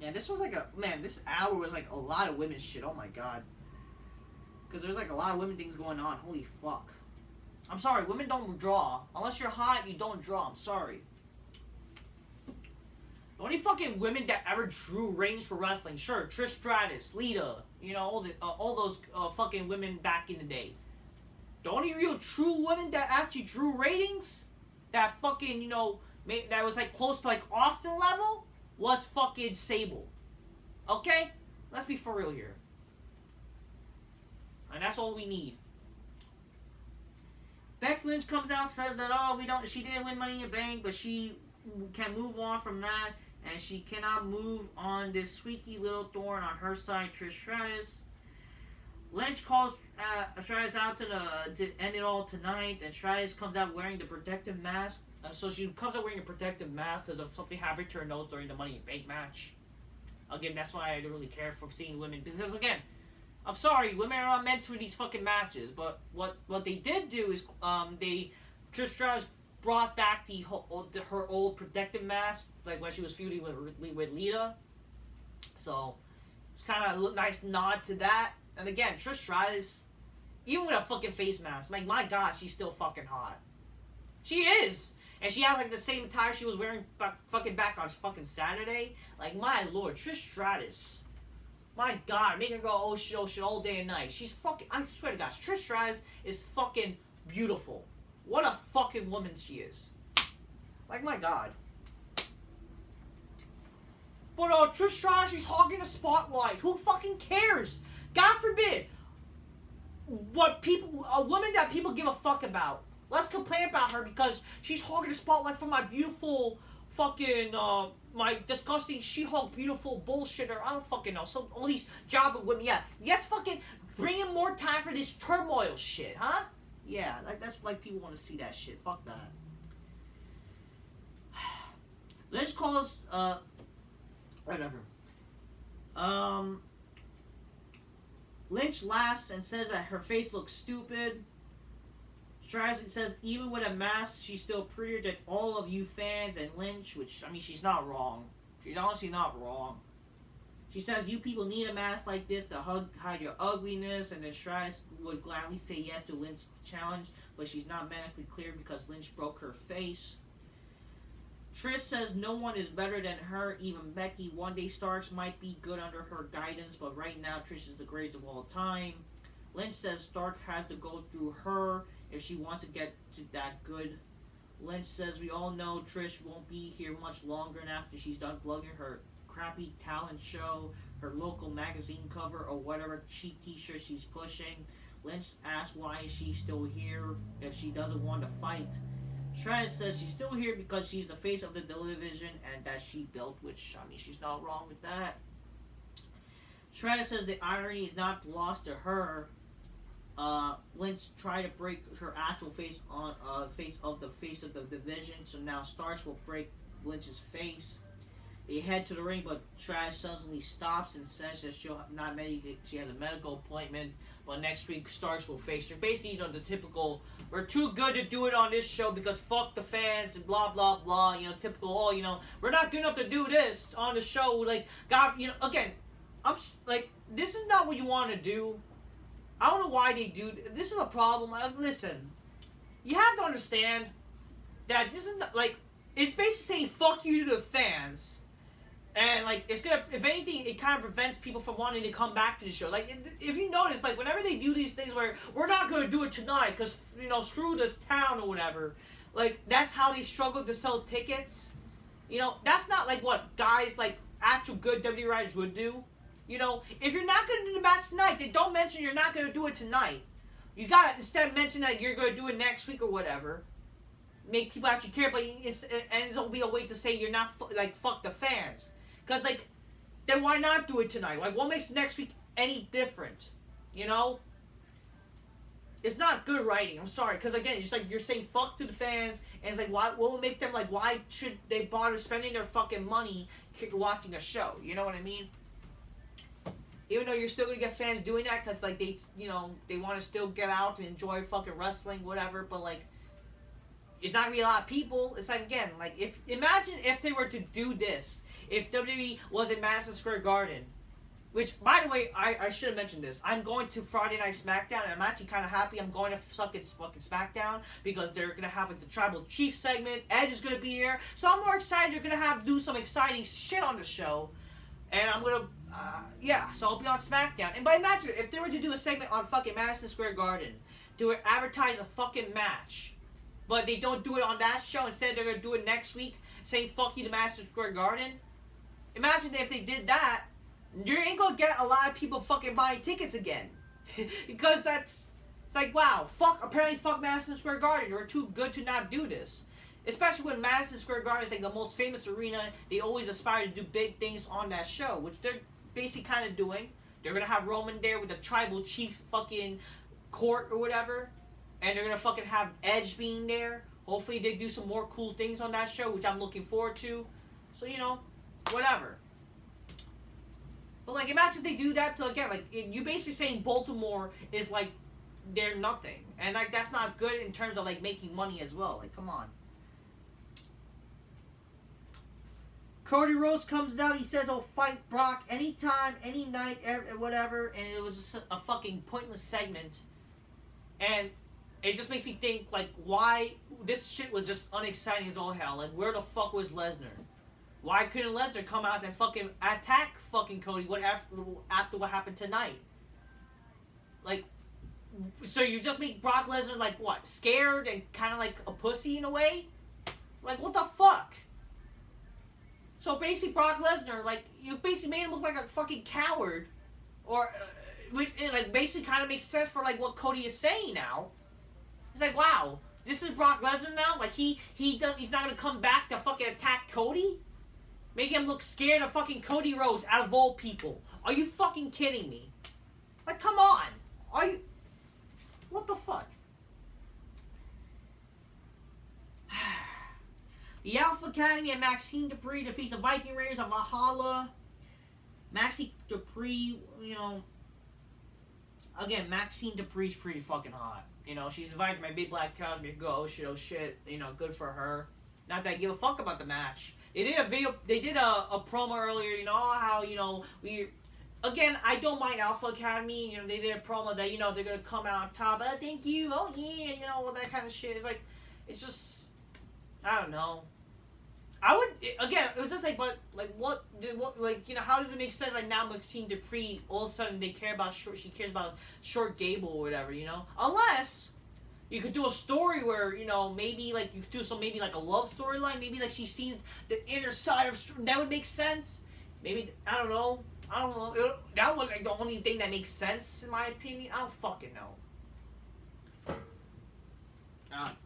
Yeah, this was like this hour was like a lot of women's shit. Oh my god. Because there's like a lot of women things going on. Holy fuck. I'm sorry, women don't draw. Unless you're hot, you don't draw. I'm sorry. The only fucking women that ever drew rings for wrestling, sure, Trish Stratus, Lita, you know, all those fucking women back in the day. The only real true women that actually drew ratings, that fucking, you know, that was like close to like Austin level, was fucking Sable. Okay? Let's be for real here. And that's all we need. Becky Lynch comes out, says that, she didn't win Money in the Bank, but she can move on from that. And she cannot move on this squeaky little thorn on her side, Trish Stratus. Lynch calls Stratus out to end it all tonight, and Stratus comes out wearing the protective mask. So she comes out wearing a protective mask because of something happened to her nose during the Money in the Bank match. Again, that's why I don't really care for seeing women, because again, I'm sorry, women are not meant for these fucking matches. But what they did do is Trish Stratus brought back her old protective mask, like when she was feuding with Lita. So it's kind of a nice nod to that. And again, Trish Stratus, even with a fucking face mask, like, my god, she's still fucking hot. She is. And she has like the same attire she was wearing back on fucking Saturday. Like, my lord, Trish Stratus. My god, make her go oh shit all day and night. She's fucking, I swear to God, Trish Stratus is fucking beautiful. What a fucking woman she is. Like, my god. But Trish Stratus, she's hogging the spotlight. Who fucking cares? God forbid. A woman that people give a fuck about. Let's complain about her because she's hogging the spotlight for my beautiful fucking, my disgusting She-Hulk beautiful bullshitter. I don't fucking know. So, all these job women, yeah. Yes, fucking bring in more time for this turmoil shit, huh? Yeah, that's like people want to see that shit. Fuck that. Lynch calls, whatever. Lynch laughs and says that her face looks stupid. Straczynski says, even with a mask, she's still prettier than all of you fans and Lynch, which, I mean, she's not wrong. She's honestly not wrong. She says, you people need a mask like this to hide your ugliness, and then Straczynski would gladly say yes to Lynch's challenge, but she's not medically clear because Lynch broke her face. Trish says no one is better than her, even Becky. One day Starks might be good under her guidance, but right now Trish is the greatest of all time. Lynch says Stark has to go through her if she wants to get to that good. Lynch says we all know Trish won't be here much longer, and after she's done plugging her crappy talent show, her local magazine cover, or whatever cheap t-shirt she's pushing, Lynch asks why is she still here if she doesn't want to fight. Straczynski says she's still here because she's the face of the television and that she built, which, I mean, she's not wrong with that. Straczynski says the irony is not lost to her. Lynch tried to break her actual face on face of the division, so now Starks will break Lynch's face. They head to the ring, but Straczynski suddenly stops and says that she has a medical appointment, but next week Starks will face her. Basically, you know, the typical, we're too good to do it on this show because fuck the fans and blah blah blah, you know, typical, oh, you know, we're not good enough to do this on the show, like, God, you know, again, I'm like, this is not what you want to do. I don't know why they do this. Is a problem. Listen, you have to understand that this is not, like, it's basically saying fuck you to the fans. And, like, it's gonna, if anything, it kind of prevents people from wanting to come back to the show. Like, if you notice, like, whenever they do these things where we're not gonna do it tonight because, you know, screw this town or whatever, like, that's how they struggle to sell tickets. You know, that's not, like, what guys, like, actual good WWE writers would do. You know, if you're not gonna do the match tonight, then don't mention you're not gonna do it tonight. You gotta instead mention that you're gonna do it next week or whatever. Make people actually care, but it'll be a way to say you're not, like, fuck the fans. Because, like, then why not do it tonight? Like, what makes next week any different? You know? It's not good writing. I'm sorry. Because, again, it's like you're saying fuck to the fans. And it's like, what will make them, like, why should they bother spending their fucking money watching a show? You know what I mean? Even though you're still going to get fans doing that because, like, they, you know, they want to still get out and enjoy fucking wrestling, whatever. But, like, it's not going to be a lot of people. It's like, again, like, imagine if they were to do this. If WWE was in Madison Square Garden, which, by the way, I should have mentioned this. I'm going to Friday Night SmackDown, and I'm actually kind of happy I'm going to fucking SmackDown because they're going to have, like, the Tribal Chief segment. Edge is going to be here. So I'm more excited. They're going to do some exciting shit on the show. And I'm going to, yeah, so I'll be on SmackDown. And imagine if they were to do a segment on fucking Madison Square Garden to advertise a fucking match, but they don't do it on that show. Instead, they're going to do it next week saying fuck you to Madison Square Garden. Imagine if they did that, you ain't gonna get a lot of people fucking buying tickets again. Because it's like, wow, apparently fuck Madison Square Garden. You're too good to not do this. Especially when Madison Square Garden is like the most famous arena. They always aspire to do big things on that show, which they're basically kind of doing. They're gonna have Roman there with the Tribal Chief fucking court or whatever. And they're gonna fucking have Edge being there. Hopefully they do some more cool things on that show, which I'm looking forward to. So, you know, whatever. But, like, imagine they do that to, again, like, you basically saying Baltimore is, like, they're nothing. And, like, that's not good in terms of, like, making money as well. Like, come on. Cody Rhodes comes out. He says he'll fight Brock anytime, any night, whatever. And it was just a fucking pointless segment. And it just makes me think, like, why this shit was just unexciting as all hell. Like, where the fuck was Lesnar? Why couldn't Lesnar come out and fucking attack fucking Cody after what happened tonight? Like, so you just make Brock Lesnar, like, what? Scared and kind of like a pussy in a way? Like, what the fuck? So basically Brock Lesnar, like, you basically made him look like a fucking coward. Or, which, like, basically kind of makes sense for, like, what Cody is saying now. It's like, wow, this is Brock Lesnar now? Like, he's not going to come back to fucking attack Cody? Make him look scared of fucking Cody Rhodes out of all people. Are you fucking kidding me? Like, come on. Are you... What the fuck? The Alpha Academy and Maxine Dupree defeats the Viking Raiders of Valhalla. Maxine Dupree, you know, again, Maxine Dupree's pretty fucking hot. You know, she's invited to my big black couch. Me go, oh shit. You know, good for her. Not that I give a fuck about the match. They did a video. They did a promo earlier. You know how again, I don't mind Alpha Academy. You know, they did a promo that they're gonna come out on top. Thank you. Oh yeah. You know all that kind of shit. It's like, it's just, I don't know. I would again. It was just like, but like what like how does it make sense? Like now Maxine Dupree, all of a sudden they care about short. She cares about Short Gable or whatever. Unless you could do a story where maybe like you could do maybe like a love storyline. Maybe like she sees the inner side of that would make sense. Maybe I don't know. That would like the only thing that makes sense in my opinion. I don't fucking know.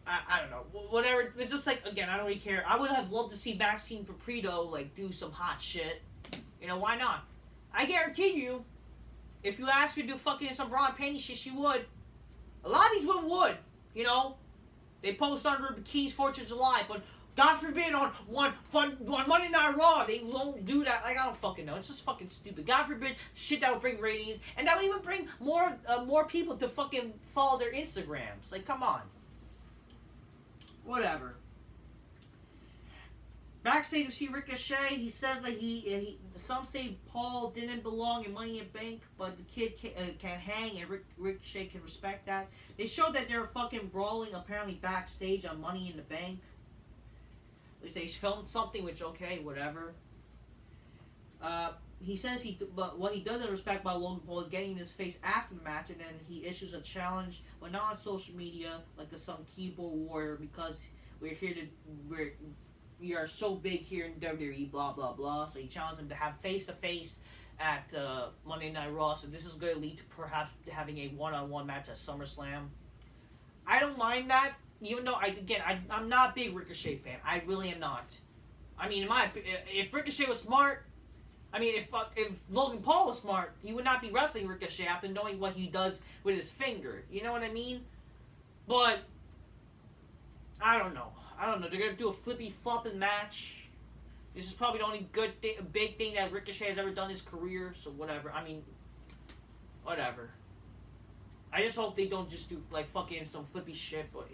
I don't know. Whatever. It's just like, again, I don't really care. I would have loved to see Maxine Dupree like do some hot shit. Why not? I guarantee you, if you ask her to do fucking some bra and panty shit, she would. A lot of these women would. They post on her bikinis 4th of July, but God forbid on Monday Night Raw, they won't do that. Like, I don't fucking know. It's just fucking stupid. God forbid shit that would bring ratings, and that would even bring more people to fucking follow their Instagrams. Like, come on. Whatever. Backstage, we see Ricochet. He says that some say Paul didn't belong in Money in Bank, but the kid can hang, and Ricochet can respect that. They showed that they were fucking brawling apparently backstage on Money in the Bank. They filmed something, which okay, whatever. He says but what he doesn't respect about Logan Paul is getting in his face after the match, and then he issues a challenge, but not on social media, like some keyboard warrior, because we are so big here in WWE, blah blah blah. So he challenged him to have face to face at Monday Night Raw. So this is going to lead to perhaps having a one-on-one match at SummerSlam. I don't mind that, even though I'm not a big Ricochet fan. I really am not. I mean, if Ricochet was smart. I mean, if Logan Paul was smart, he would not be wrestling Ricochet after knowing what he does with his finger. You know what I mean? But I don't know. They're gonna do a flippy flopping match. This is probably the only big thing that Ricochet has ever done in his career. So whatever. I mean, whatever. I just hope they don't just do like fucking some flippy shit. But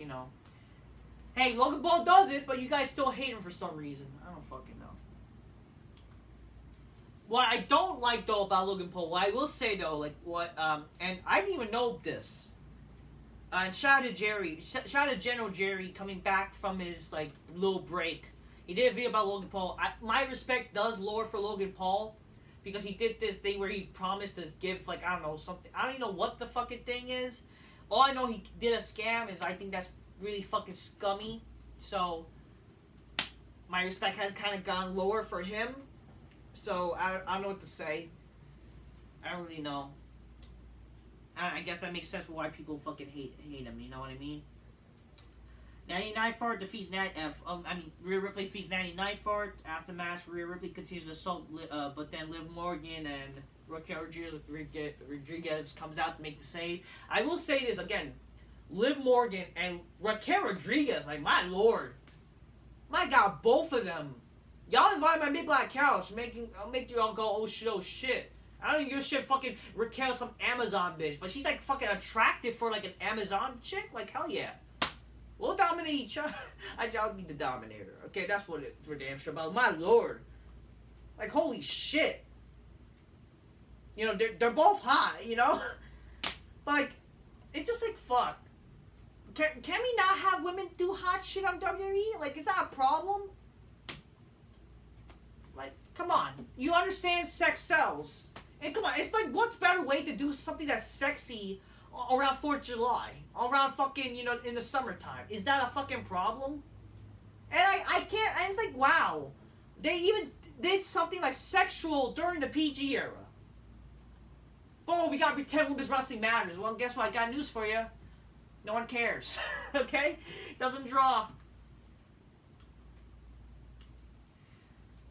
hey, Logan Paul does it, but you guys still hate him for some reason. I don't fucking know. What I don't like though about Logan Paul, what I will say though, and I didn't even know this. And shout out to General Jerry coming back from his little break. He did a video about Logan Paul. My respect does lower for Logan Paul because he did this thing where he promised to give I don't know something. I don't even know what the fucking thing is. All I know he did a scam, and I think that's really fucking scummy. So my respect has kind of gone lower for him. So I don't know what to say. I don't really know. I guess that makes sense for why people fucking hate him. You know what I mean? Natty Neidhart defeats Rhea Ripley defeats Natty Neidhart. After the match, Rhea Ripley continues to assault, but then Liv Morgan and Raquel Rodriguez comes out to make the save. I will say this again: Liv Morgan and Raquel Rodriguez, my lord, my God, both of them. Y'all invite my big black couch, I'll make you all go, oh shit. I don't even give a shit. Fucking Raquel, some Amazon bitch, but she's fucking attractive for an Amazon chick. Hell yeah. We'll dominate each other. I'll be the dominator. Okay, that's what it's for damn sure about. My lord, holy shit. They're both hot. It's just fuck. Can we not have women do hot shit on WWE? Is that a problem? Come on. You understand sex sells. And come on, it's what's better way to do something that's sexy around 4th of July? Around fucking, in the summertime. Is that a fucking problem? And I can't, and it's wow. They even did something sexual during the PG era. Oh, we gotta pretend women's wrestling matters. Well, guess what? I got news for you. No one cares. Okay? Doesn't draw.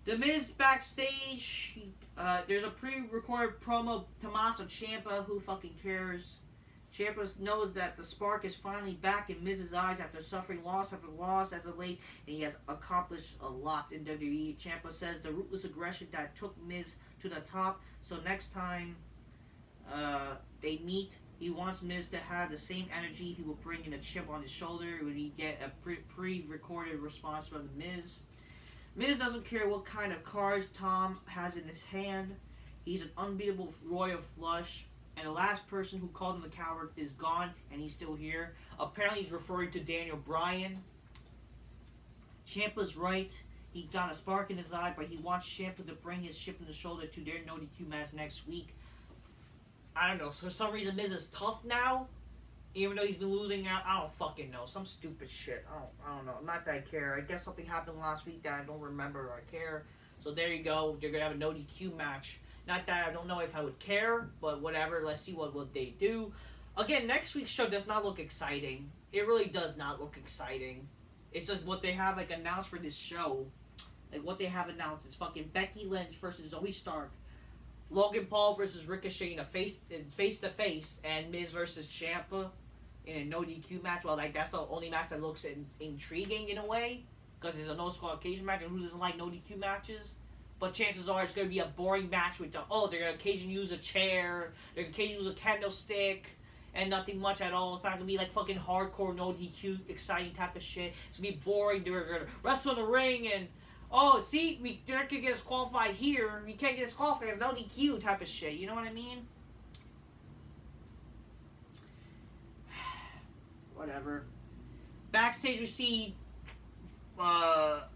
The Miz backstage, there's a pre-recorded promo. Tommaso Ciampa, who fucking cares? Ciampa knows that the spark is finally back in Miz's eyes after suffering loss after loss as of late, and he has accomplished a lot in WWE. Ciampa says the ruthless aggression that took Miz to the top, so next time they meet, he wants Miz to have the same energy he will bring in a chip on his shoulder when he get a pre-recorded response from the Miz. Miz doesn't care what kind of cards Tom has in his hand. He's an unbeatable royal flush. And the last person who called him a coward is gone, and he's still here. Apparently he's referring to Daniel Bryan. Ciampa's right. He got a spark in his eye, but he wants Ciampa to bring his chip in the shoulder to their no DQ match next week. I don't know. For some reason, Miz is tough now. Even though he's been losing out. I don't fucking know. Some stupid shit. I don't know. Not that I care. I guess something happened last week that I don't remember or I care. So there you go. They're going to have a no DQ match. Not that I don't know if I would care, but whatever. Let's see what they do. Again, next week's show does not look exciting. It really does not look exciting. It's just what they have like announced for this show. Like what they have announced is fucking Becky Lynch versus Zoe Stark, Logan Paul versus Ricochet in a face to face, and Miz versus Ciampa in a no DQ match. Well, like that's the only match that looks intriguing in a way because it's a no disqualification match, and who doesn't like no DQ matches? But chances are it's going to be a boring match with they're going to occasionally use a chair, they're going to occasionally use a candlestick, and nothing much at all. It's not going to be like fucking hardcore, no DQ, exciting type of shit. It's going to be boring. They're going to wrestle in the ring and, oh, see, they're not going to get us qualified here. We can't get us qualified. It's no DQ type of shit. You know what I mean? Whatever. Backstage we see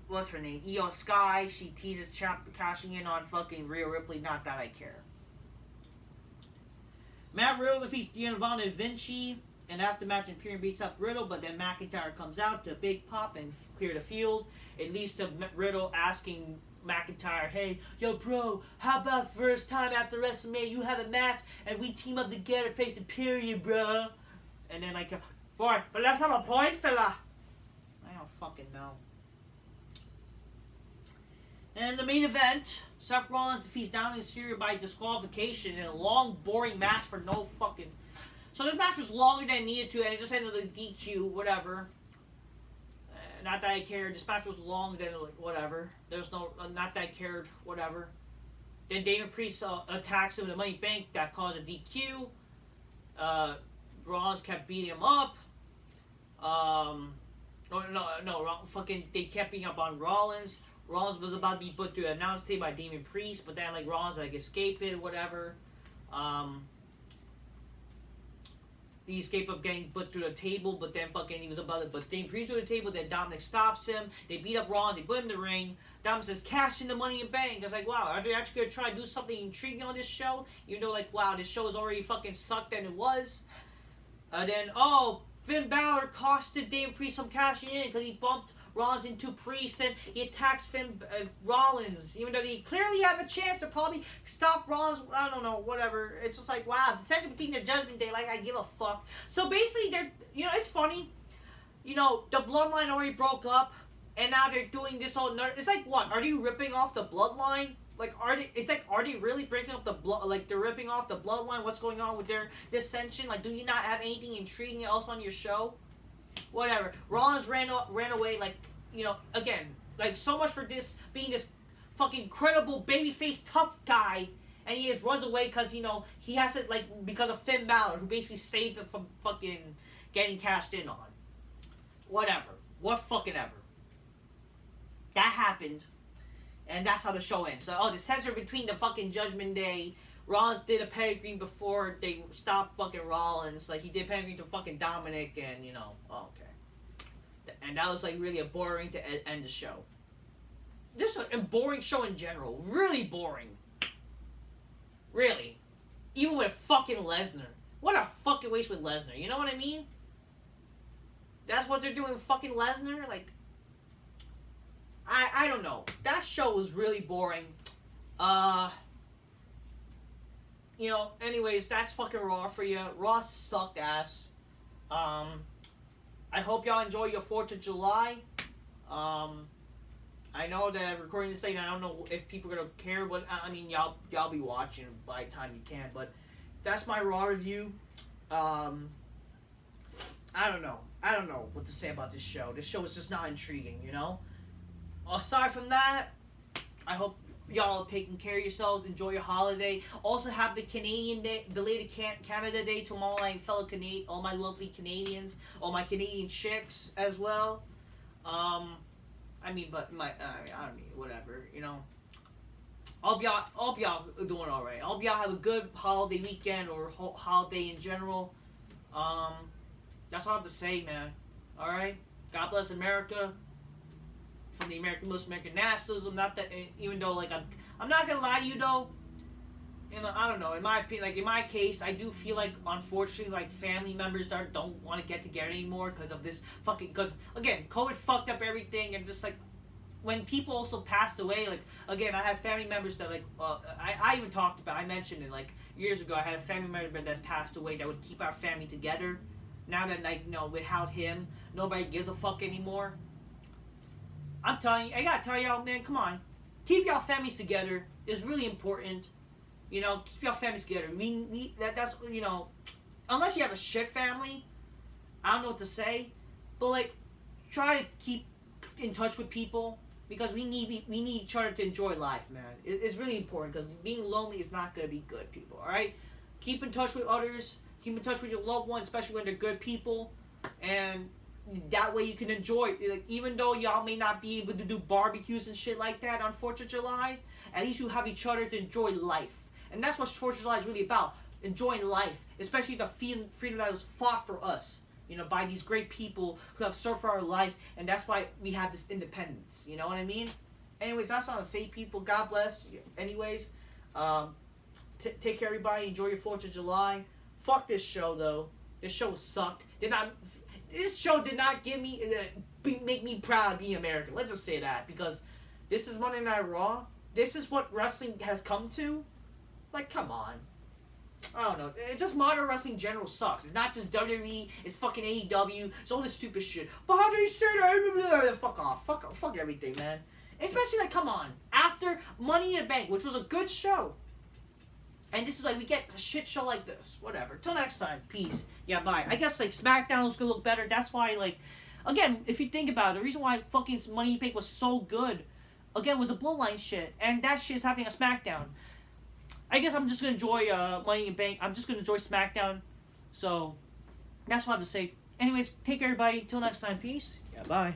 what's her name? Io Sky. She teases Ciampa cashing in on fucking Rhea Ripley. Not that I care. Matt Riddle defeats Giovanni Vinci, and after match Imperium beats up Riddle, but then McIntyre comes out to a big pop and clear the field. It leads to Riddle asking McIntyre, hey, yo bro, how about first time after WrestleMania you have a match and we team up together face Imperium, bro? And then like, boy, but let's have a point, fella. I don't fucking know. And the main event, Seth Rollins defeats Dominic Mysterio by disqualification in a long, boring match for no fucking... So this match was longer than it needed to, and it just ended with a DQ, whatever. Not that I cared. This match was long, then like, whatever. There's no... not that I cared, whatever. Then Damon Priest attacks him with a Money Bank that caused a DQ. Rollins kept beating him up. Fucking... They kept beating up on Rollins. Rollins was about to be put through an announce table by Damon Priest, but then like Rollins like escaped it, whatever. He escaped of getting put through the table, but then fucking he was about to put Damon Priest through the table. Then Dominic stops him. They beat up Rollins. They put him in the ring. Dominic says, "Cash in the Money in Bank." I was like, wow, are they actually gonna try to do something intriguing on this show? Even though like, wow, this show is already fucking sucked than it was. Then Finn Balor costed Damon Priest some cashing in because he bumped Rollins into Priest and he attacks Rollins, even though he clearly have a chance to probably stop Rollins. I don't know, whatever. It's just like, wow, the sense between the Judgment Day, like I give a fuck. So basically, they're, it's funny, the Bloodline already broke up, and now they're doing this whole. It's like, what? Are you ripping off the Bloodline? Like, are they really breaking up the blood? Like, they're ripping off the Bloodline? What's going on with their dissension? Like, do you not have anything intriguing else on your show? Whatever. Rollins ran away, like, again, like, so much for this being this fucking credible babyface tough guy, and he just runs away because, he has to, like, because of Finn Balor, who basically saved him from fucking getting cashed in on. Whatever. What fucking ever. That happened, and that's how the show ends. So, the censor between the fucking Judgment Day. Rollins did a pedigree before they stopped fucking Rollins. Like, he did pedigree to fucking Dominic, and, okay. And that was, like, really a boring to end the show. Just a boring show in general. Really boring. Really. Even with fucking Lesnar. What a fucking waste with Lesnar. You know what I mean? That's what they're doing with fucking Lesnar? Like, I don't know. That show was really boring. Anyways, that's fucking Raw for you. Raw sucked ass. I hope y'all enjoy your 4th of July. I know that I'm recording this thing, I don't know if people are gonna care, but I mean, y'all be watching by the time you can. But that's my Raw review. I don't know. I don't know what to say about this show. This show is just not intriguing, you know? Aside from that, I hope y'all taking care of yourselves. Enjoy your holiday. Also have the Canadian Day, belated Canada Day to all my fellow all my lovely Canadians, all my Canadian chicks as well. I mean, but I mean, whatever, you know. I hope y'all are doing all right. I hope y'all have a good holiday weekend or holiday in general. That's all I have to say, man. All right. God bless America. From the American nationalism. Not that, even though like I'm not gonna lie to you though. And I don't know. In my opinion, like in my case, I do feel like unfortunately like family members don't want to get together anymore because of this fucking. Because again, COVID fucked up everything, and just like when people also passed away, like again, I have family members that like I even talked about. I mentioned it like years ago. I had a family member that's passed away that would keep our family together. Now that like without him, nobody gives a fuck anymore. I'm telling you, I gotta tell y'all, man, come on. Keep y'all families together. It's really important. You know, keep y'all families together. That's, you know, unless you have a shit family, I don't know what to say. But, like, try to keep in touch with people because we need each other to enjoy life, man. It's really important because being lonely is not going to be good, people, all right? Keep in touch with others. Keep in touch with your loved ones, especially when they're good people. And that way you can enjoy it. Like, even though y'all may not be able to do barbecues and shit like that on 4th of July, at least you have each other to enjoy life. And that's what 4th of July is really about. Enjoying life. Especially the freedom that was fought for us. You know, by these great people who have served for our life. And that's why we have this independence. You know what I mean? Anyways, that's all I'm saying, people. God bless. Anyways, take care, everybody. Enjoy your 4th of July. Fuck this show, though. This show sucked. This show did not make me proud of being American. Let's just say that. Because this is Monday Night Raw. This is what wrestling has come to. Like, come on. I don't know. It's just modern wrestling in general sucks. It's not just WWE. It's fucking AEW. It's all this stupid shit. But how do you say that? Fuck off. Fuck everything, man. Especially, like, come on. After Money in the Bank, which was a good show. And this is like, we get a shit show like this. Whatever. Till next time. Peace. Yeah, bye. I guess, like, SmackDown's gonna look better. That's why, like, again, if you think about it, the reason why fucking Money in the Bank was so good, again, was the Bloodline shit. And that shit is happening on SmackDown. I guess I'm just gonna enjoy Money in the Bank. I'm just gonna enjoy SmackDown. So, that's what I have to say. Anyways, take care, everybody. Till next time. Peace. Yeah, bye.